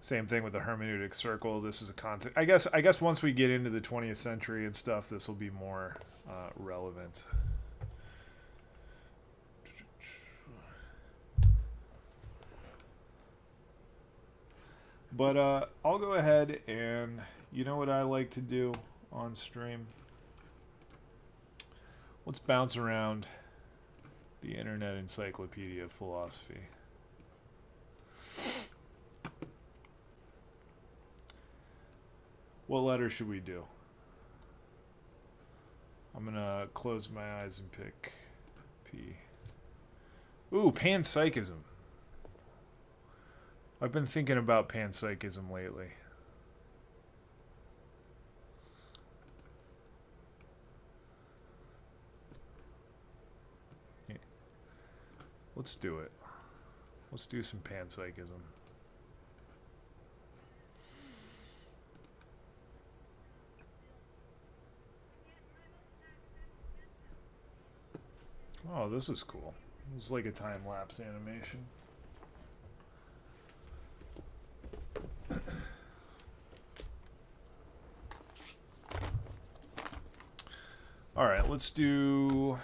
Same thing with the hermeneutic circle. This is a concept. I guess once we get into the 20th century and stuff, this will be more relevant. But I'll go ahead and you know what I like to do on stream? Let's bounce around the Internet Encyclopedia of Philosophy. What letter should we do? I'm going to close my eyes and pick P. Ooh, panpsychism. I've been thinking about panpsychism lately. Yeah. Let's do it. Let's do some panpsychism. Oh, this is cool. It's like a time-lapse animation. All right, let's do...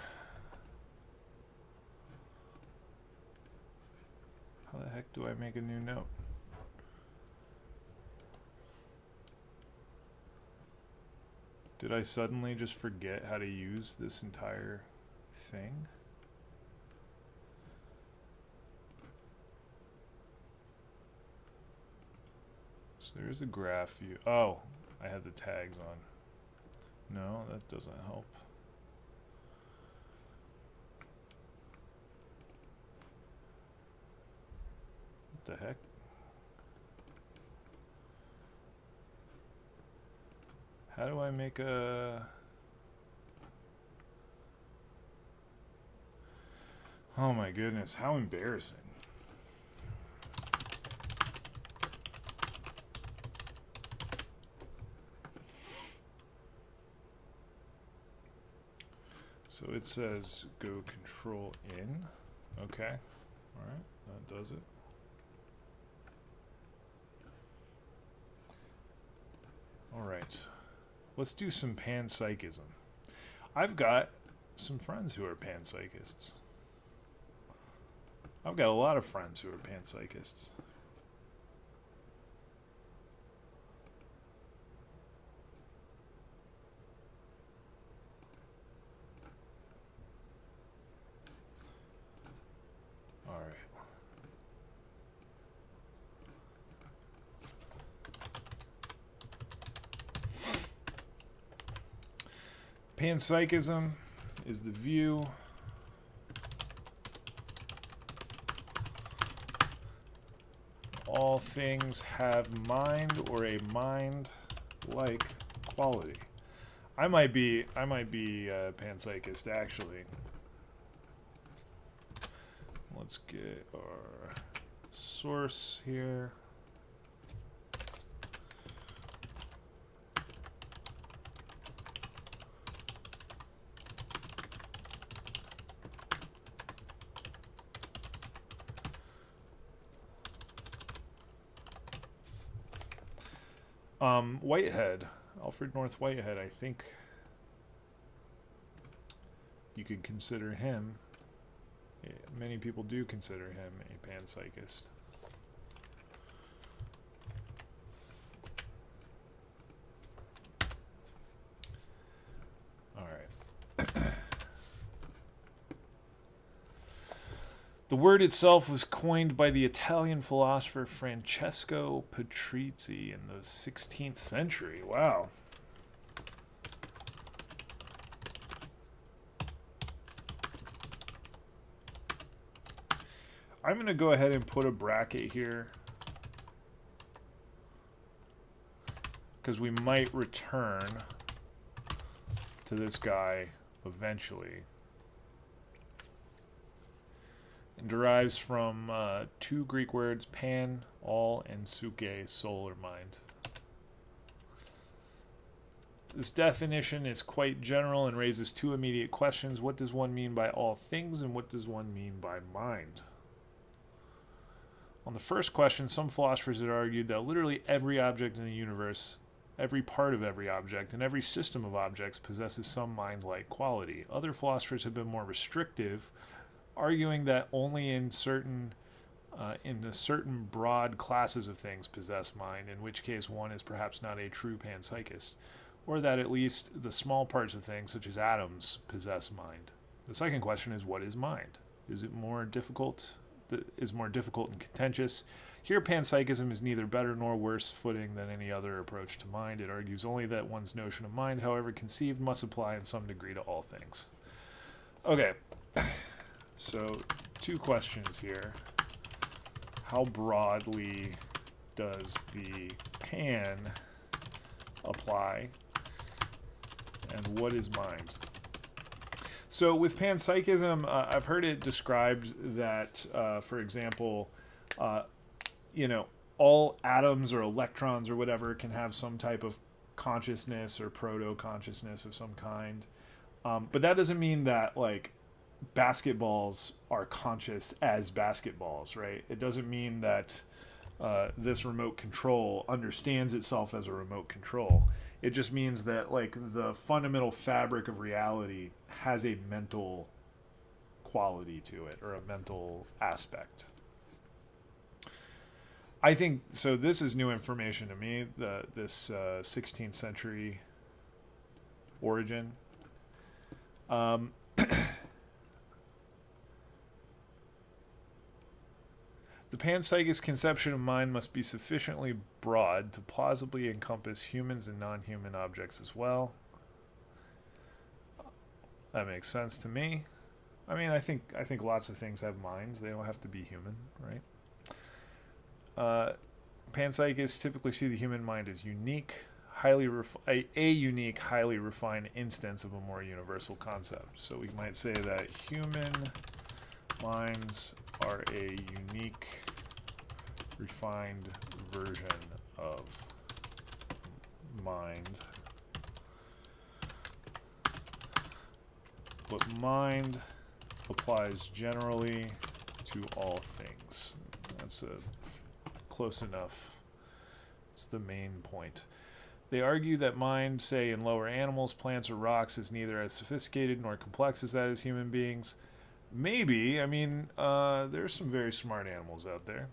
How the heck do I make a new note? Did I suddenly just forget how to use this entire thing? So there's a graph view. Oh, I had the tags on. No, that doesn't help. What the heck? How do I make a... Oh my goodness, how embarrassing. So it says go control in. Okay. All right. That does it. All right. Let's do some panpsychism. I've got some friends who are panpsychists. I've got a lot of friends who are panpsychists. All right. Panpsychism is the view all things have mind or a mind-like quality. I might be a panpsychist actually. Let's get our source here. Whitehead, Alfred North Whitehead, I think you could consider him, many people do consider him a panpsychist. All right. The word itself was coined by the Italian philosopher Francesco Patrizzi in the 16th century. Wow. I'm going to go ahead and put a bracket here because we might return to this guy eventually. It derives from two Greek words, pan, all, and suke, soul or mind. This definition is quite general and raises two immediate questions. What does one mean by all things, and what does one mean by mind? On the first question, some philosophers have argued that literally every object in the universe, every part of every object, and every system of objects possesses some mind-like quality. Other philosophers have been more restrictive, arguing that only in the certain broad classes of things possess mind, in which case one is perhaps not a true panpsychist, or that at least the small parts of things, such as atoms, possess mind. The second question is, what is mind? Is more difficult and contentious. Here, panpsychism is neither better nor worse footing than any other approach to mind. It argues only that one's notion of mind, however conceived, must apply in some degree to all things. Okay. So, two questions here. How broadly does the pan apply? And what is mind? So with panpsychism, I've heard it described that, for example, all atoms or electrons or whatever can have some type of consciousness or proto-consciousness of some kind. But that doesn't mean that, like, basketballs are conscious as basketballs, right? It doesn't mean that this remote control understands itself as a remote control. It just means that, like, the fundamental fabric of reality has a mental quality to it, or a mental aspect. I think, so this is new information to me, this 16th century origin. The panpsychist conception of mind must be sufficiently broad to plausibly encompass humans and non-human objects as well. That makes sense to me. I mean, I think lots of things have minds. They don't have to be human, right? Panpsychists typically see the human mind as unique, a unique, highly refined instance of a more universal concept. So we might say that human minds are a unique, refined version of mind but mind applies generally to all things. That's close enough. It's the main point. They argue that mind, say in lower animals, plants, or rocks, is neither as sophisticated nor complex as that as human beings. Maybe. I mean, there's some very smart animals out there.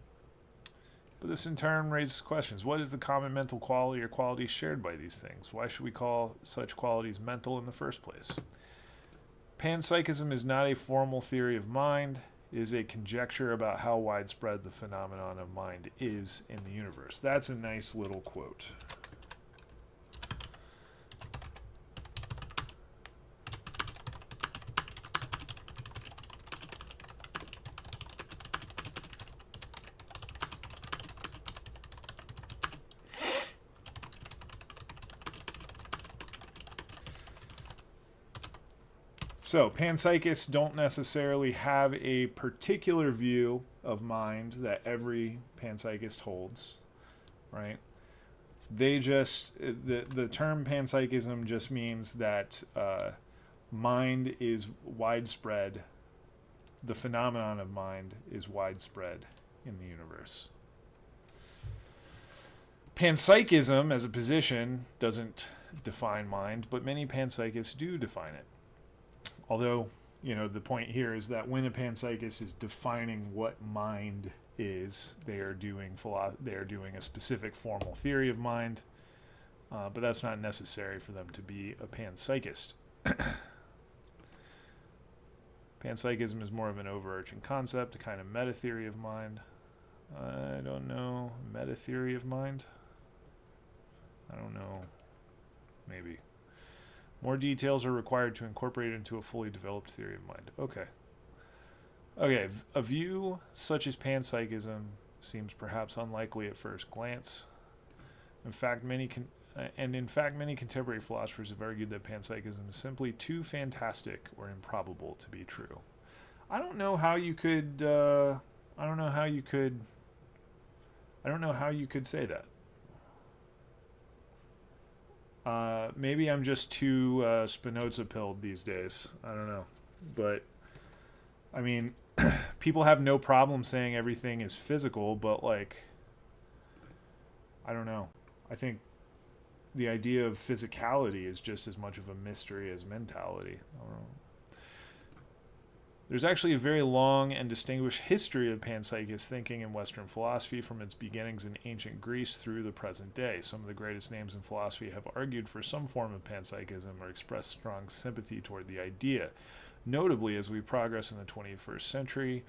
But this in turn raises questions. What is the common mental quality or qualities shared by these things? Why should we call such qualities mental in the first place? Panpsychism is not a formal theory of mind. It is a conjecture about how widespread the phenomenon of mind is in the universe. That's a nice little quote. So, panpsychists don't necessarily have a particular view of mind that every panpsychist holds, right? They just, the term panpsychism just means that mind is widespread, the phenomenon of mind is widespread in the universe. Panpsychism as a position doesn't define mind, but many panpsychists do define it. Although, the point here is that when a panpsychist is defining what mind is, they are doing a specific formal theory of mind, but that's not necessary for them to be a panpsychist. Panpsychism is more of an overarching concept, a kind of meta-theory of mind. I don't know. Meta-theory of mind? I don't know. Maybe. More details are required to incorporate it into a fully developed theory of mind. Okay, a view such as panpsychism seems perhaps unlikely at first glance. In fact, many contemporary philosophers have argued that panpsychism is simply too fantastic or improbable to be true. I don't know how you could say that. Maybe I'm just too Spinoza-pilled these days. I don't know. But, I mean, people have no problem saying everything is physical, but, I don't know. I think the idea of physicality is just as much of a mystery as mentality. I don't know. There's actually a very long and distinguished history of panpsychist thinking in Western philosophy from its beginnings in ancient Greece through the present day. Some of the greatest names in philosophy have argued for some form of panpsychism or expressed strong sympathy toward the idea. Notably, as we progress in the 21st century,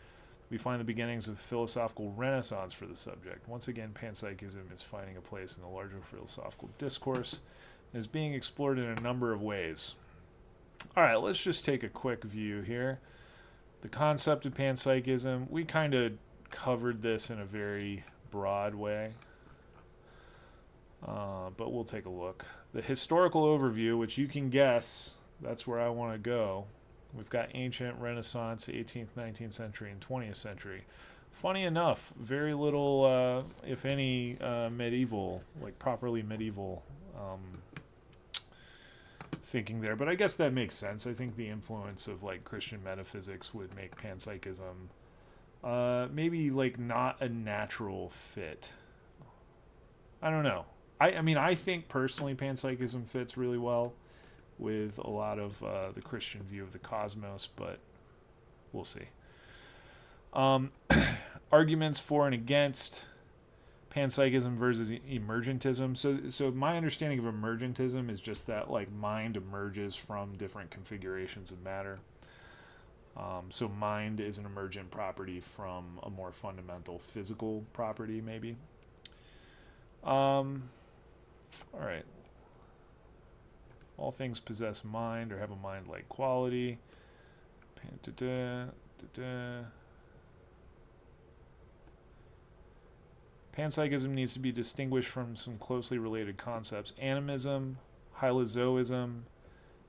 we find the beginnings of a philosophical renaissance for the subject. Once again, panpsychism is finding a place in the larger philosophical discourse and is being explored in a number of ways. All right, let's just take a quick view here. The concept of panpsychism, we kind of covered this in a very broad way, but we'll take a look. The historical overview, which you can guess, that's where I want to go. We've got ancient, Renaissance, 18th, 19th century, and 20th century. Funny enough, very little, if any, medieval, properly medieval thinking there, but I guess that makes sense. I think the influence of Christian metaphysics would make panpsychism maybe not a natural fit. I don't know. I mean, I think personally panpsychism fits really well with a lot of the Christian view of the cosmos, but we'll see. Arguments for and against panpsychism versus emergentism. So my understanding of emergentism is just that mind emerges from different configurations of matter. So mind is an emergent property from a more fundamental physical property, maybe. All right. All things possess mind or have a mind-like quality. Panpsychism needs to be distinguished from some closely related concepts: animism, hylozoism,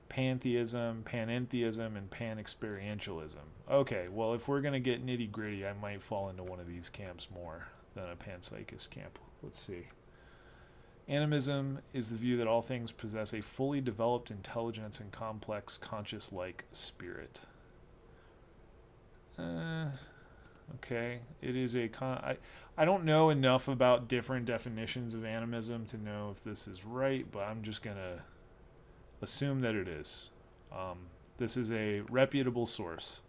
pantheism, panentheism, and panexperientialism. Okay, well, if we're going to get nitty-gritty, I might fall into one of these camps more than a panpsychist camp. Let's see. Animism is the view that all things possess a fully developed intelligence and complex conscious-like spirit. Okay, it is a I don't know enough about different definitions of animism to know if this is right, but I'm just gonna assume that it is. This is a reputable source.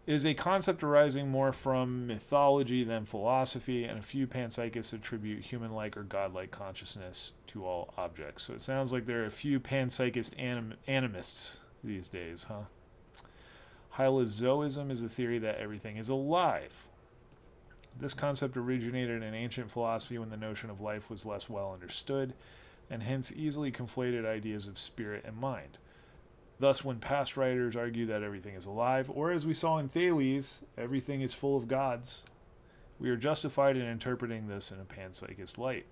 It is a concept arising more from mythology than philosophy, and a few panpsychists attribute human-like or godlike consciousness to all objects. So it sounds like there are a few panpsychist animists these days, huh? Hylozoism is the theory that everything is alive. This concept originated in ancient philosophy when the notion of life was less well understood, and hence easily conflated ideas of spirit and mind. Thus, when past writers argue that everything is alive, or as we saw in Thales, everything is full of gods, we are justified in interpreting this in a panpsychist light.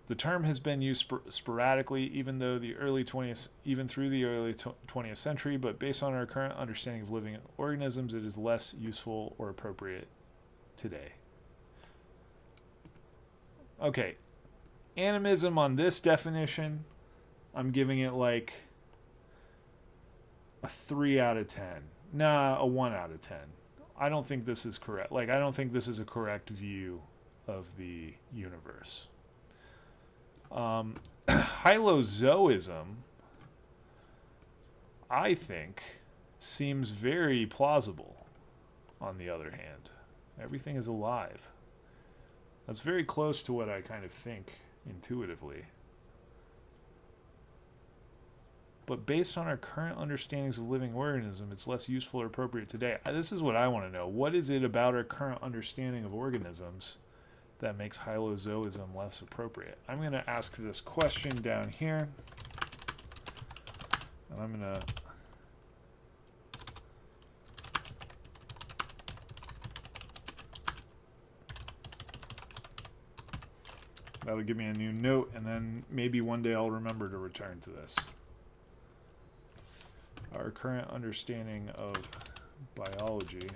The term has been used sporadically, even through the early 20th century, but based on our current understanding of living organisms, it is less useful or appropriate today. Okay, animism on this definition, I'm giving it like a 3 out of 10. Nah, a 1 out of 10. I don't think this is correct. Like, I don't think this is a correct view of the universe. Hylozoism, I think, seems very plausible, on the other hand. Everything is alive. That's very close to what I kind of think intuitively. But based on our current understandings of living organisms, it's less useful or appropriate today. This is what I want to know. What is it about our current understanding of organisms that makes hylozoism less appropriate? I'm going to ask this question down here. And I'm going to that'll give me a new note, and then maybe one day I'll remember to return to this. Our current understanding of biology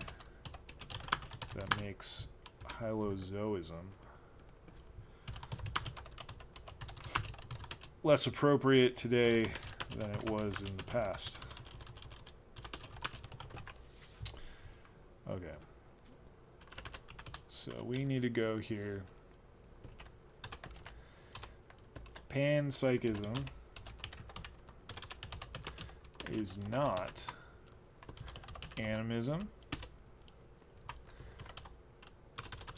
that makes hylozoism less appropriate today than it was in the past. Okay. So we need to go here. Panpsychism is not animism.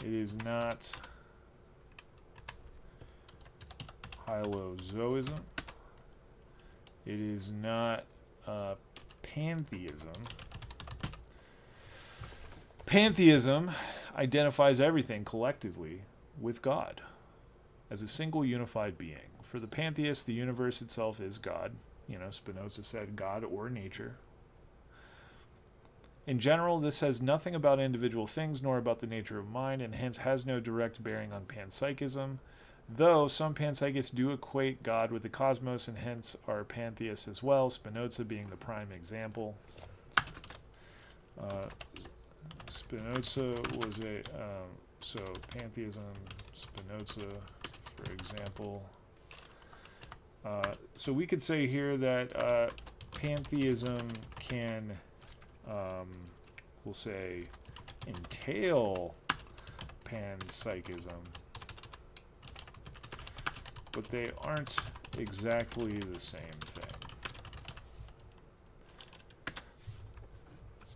It is not hylozoism. It is not pantheism. Pantheism identifies everything collectively with God as a single unified being. For the pantheist, the universe itself is God. You know, Spinoza said God or nature. In general, this says nothing about individual things nor about the nature of mind, and hence has no direct bearing on panpsychism, though some panpsychists do equate God with the cosmos and hence are pantheists as well, Spinoza being the prime example. Spinoza was a... so pantheism, Spinoza, for example... so we could say here that pantheism can, we'll say, entail panpsychism, but they aren't exactly the same thing.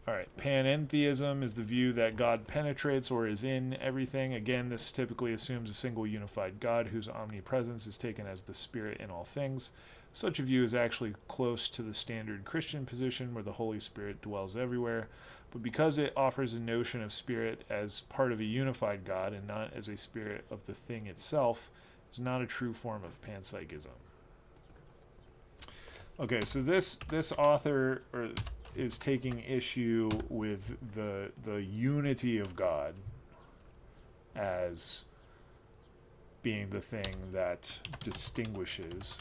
Alright, panentheism is the view that God penetrates or is in everything. Again, this typically assumes a single unified God whose omnipresence is taken as the spirit in all things. Such a view is actually close to the standard Christian position where the Holy Spirit dwells everywhere, but because it offers a notion of spirit as part of a unified God and not as a spirit of the thing itself, is not a true form of panpsychism. Okay, so this author is taking issue with the unity of God as being the thing that distinguishes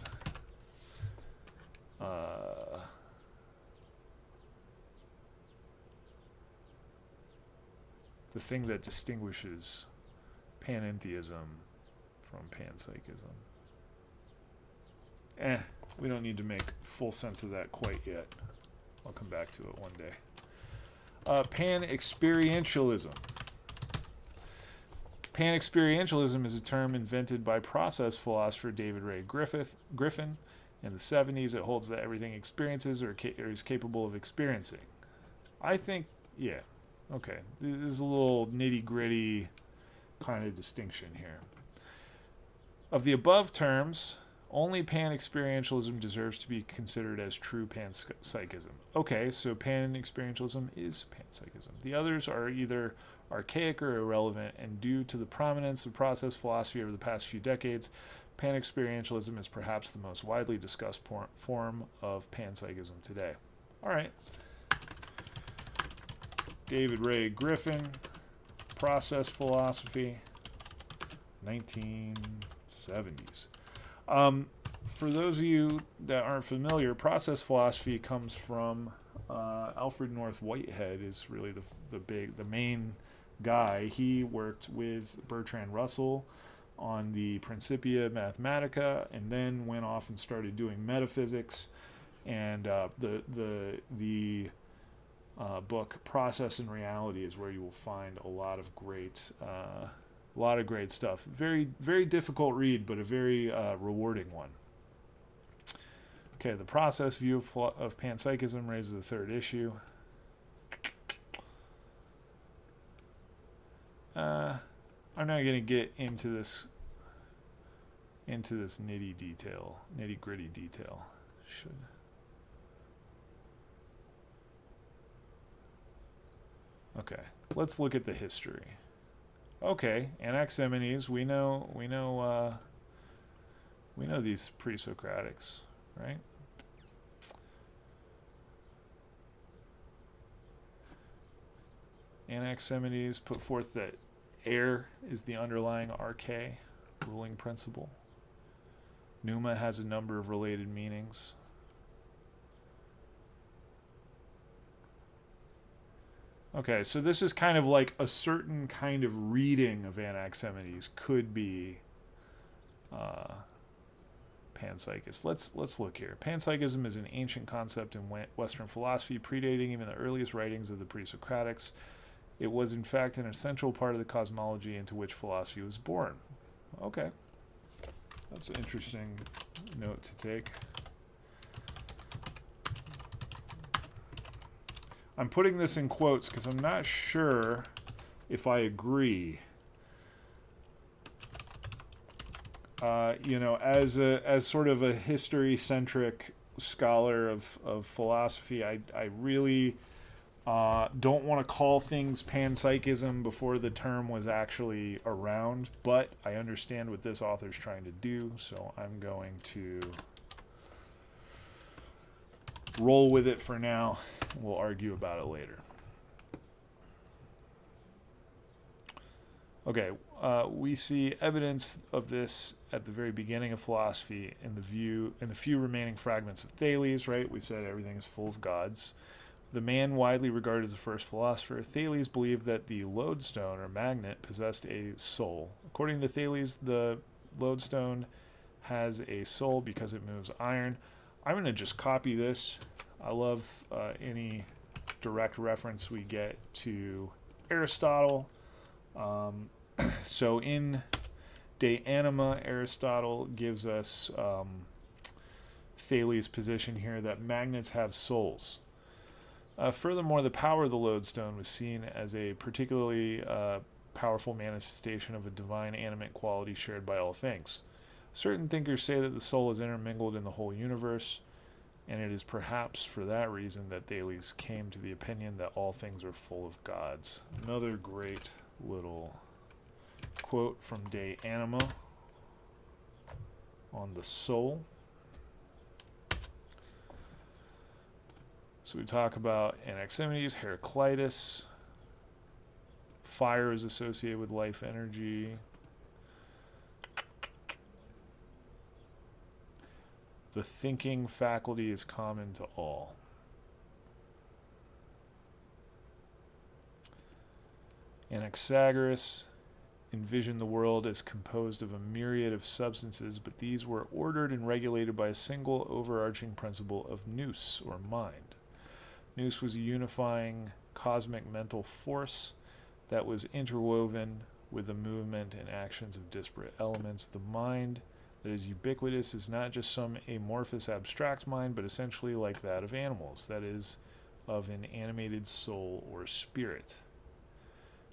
panentheism from panpsychism. We don't need to make full sense of that quite yet. I'll come back to it one day. Pan-experientialism. Pan-experientialism is a term invented by process philosopher David Ray Griffin in the 70s. It holds that everything experiences or is capable of experiencing. I think, yeah, okay. This is a little nitty-gritty kind of distinction here. Of the above terms, only pan-experientialism deserves to be considered as true panpsychism. Okay, so pan-experientialism is panpsychism. The others are either archaic or irrelevant, and due to the prominence of process philosophy over the past few decades, pan-experientialism is perhaps the most widely discussed form of panpsychism today. All right. David Ray Griffin, Process Philosophy, 1970s. For those of you that aren't familiar, process philosophy comes from Alfred North Whitehead is really the main guy. He worked with Bertrand Russell on the Principia Mathematica, and then went off and started doing metaphysics. And the book Process and Reality is where you will find a lot of great stuff. Very, very difficult read, but a very rewarding one. Okay, the process view of panpsychism raises the third issue. I'm not going to get into this nitty gritty detail. Okay, let's look at the history. Okay, Anaximenes, we know these pre-Socratics, right? Anaximenes put forth that air is the underlying arche, ruling principle. Pneuma has a number of related meanings. Okay, so this is kind of like a certain kind of reading of Anaximenes could be panpsychist. Let's look here. Panpsychism is an ancient concept in Western philosophy, predating even the earliest writings of the pre-Socratics. It was, in fact, an essential part of the cosmology into which philosophy was born. Okay. That's an interesting note to take. I'm putting this in quotes because I'm not sure if I agree. As sort of a history-centric scholar of philosophy, I really don't want to call things panpsychism before the term was actually around, but I understand what this author's trying to do, so I'm going to roll with it for now. We'll argue about it later. Okay, we see evidence of this at the very beginning of philosophy in the few remaining fragments of Thales, right? We said everything is full of gods. The man widely regarded as the first philosopher, Thales believed that the lodestone or magnet possessed a soul. According to Thales, the lodestone has a soul because it moves iron. I'm going to just copy this. I love any direct reference we get to Aristotle. So in De Anima, Aristotle gives us Thales' position here that magnets have souls. Furthermore, the power of the lodestone was seen as a particularly powerful manifestation of a divine animate quality shared by all things. Certain thinkers say that the soul is intermingled in the whole universe, and it is perhaps for that reason that Thales came to the opinion that all things are full of gods. Another great little quote from De Anima on the soul. So we talk about Anaximenes, Heraclitus. Fire is associated with life energy. The thinking faculty is common to all. Anaxagoras, envisioned the world as composed of a myriad of substances, but these were ordered and regulated by a single overarching principle of nous, or mind. Nous was a unifying cosmic mental force that was interwoven with the movement and actions of disparate elements. The mind that is ubiquitous is not just some amorphous abstract mind, but essentially like that of animals, that is, of an animated soul or spirit.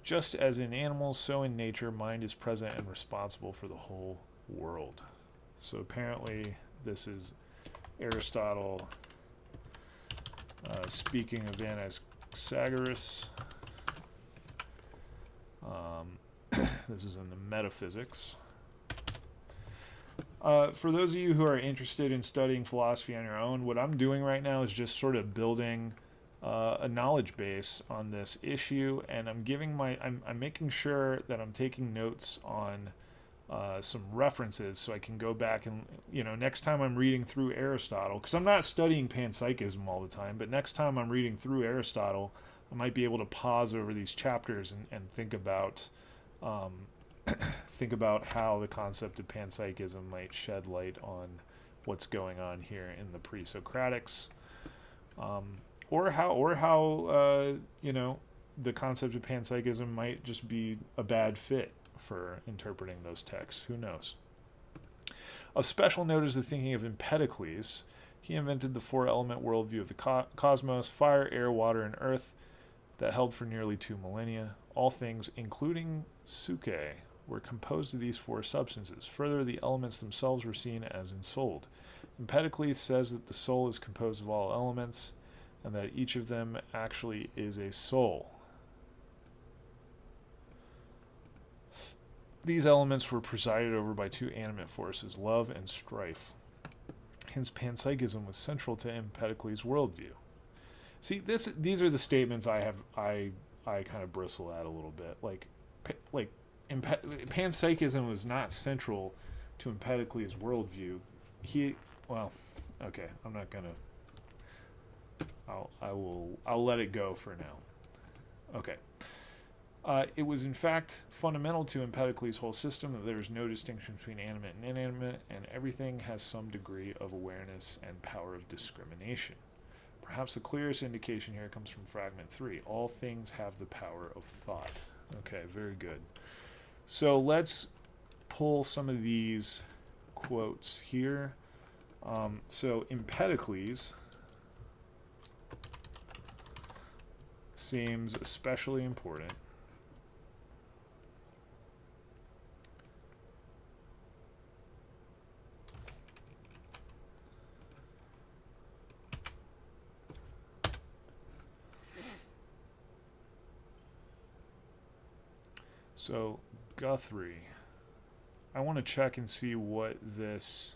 Just as in animals, so in nature, mind is present and responsible for the whole world. So apparently this is Aristotle speaking of Anaxagoras. This is in the Metaphysics. For those of you who are interested in studying philosophy on your own, what I'm doing right now is just sort of building a knowledge base on this issue, and I'm making sure that I'm taking notes on some references so I can go back and, next time I'm reading through Aristotle, because I'm not studying panpsychism all the time, but next time I'm reading through Aristotle, I might be able to pause over these chapters and think about how the concept of panpsychism might shed light on what's going on here in the pre-Socratics, or how the concept of panpsychism might just be a bad fit for interpreting those texts. Who knows? Of special note is the thinking of Empedocles. He invented the four-element worldview of the cosmos: fire, air, water, and earth, that held for nearly 2 millennia. All things, including Suke, were composed of these four substances. Further, the elements themselves were seen as ensouled. Empedocles says that the soul is composed of all elements, and that each of them actually is a soul. These elements were presided over by two animate forces, love and strife. Hence, panpsychism was central to Empedocles' worldview. See, these are the statements I kind of bristle at a little bit. Panpsychism was not central to Empedocles' worldview. I'm not gonna. I'll let it go for now. Okay. It was in fact fundamental to Empedocles' whole system that there is no distinction between animate and inanimate, and everything has some degree of awareness and power of discrimination. Perhaps the clearest indication here comes from fragment 3. All things have the power of thought. Okay, very good. So let's pull some of these quotes here. So Empedocles seems especially important. So Guthrie, I want to check and see what this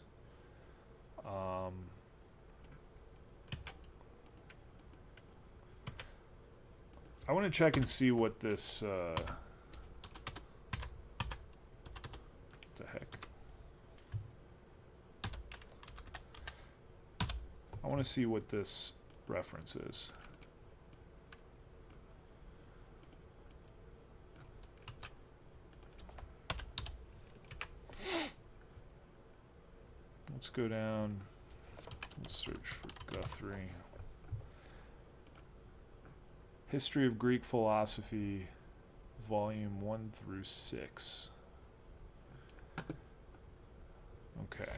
the heck. I want to see what this reference is. Let's go down. Let's search for Guthrie. History of Greek Philosophy, Volume 1 through 6. Okay.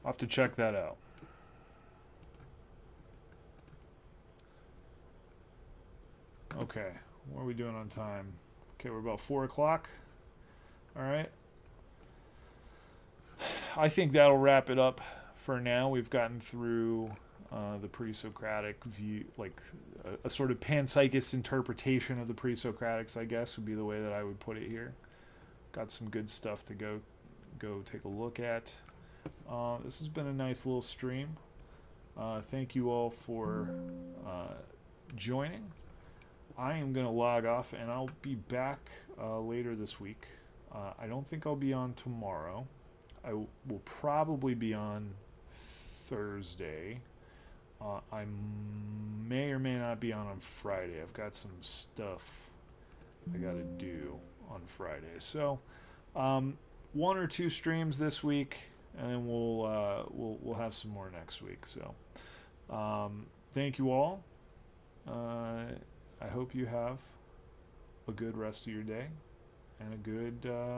I'll have to check that out. Okay, what are we doing on time? Okay, we're about 4 o'clock. All right. I think that'll wrap it up for now. We've gotten through the pre-Socratic view, like a sort of panpsychist interpretation of the pre-Socratics, I guess, would be the way that I would put it here. Got some good stuff to go take a look at. This has been a nice little stream. Thank you all for joining. I am going to log off, and I'll be back later this week. I don't think I'll be on tomorrow. Will probably be on Thursday. I may or may not be on Friday. I've got some stuff I got to do on Friday. So, one or two streams this week, and then we'll have some more next week. So, thank you all. I hope you have a good rest of your day and a good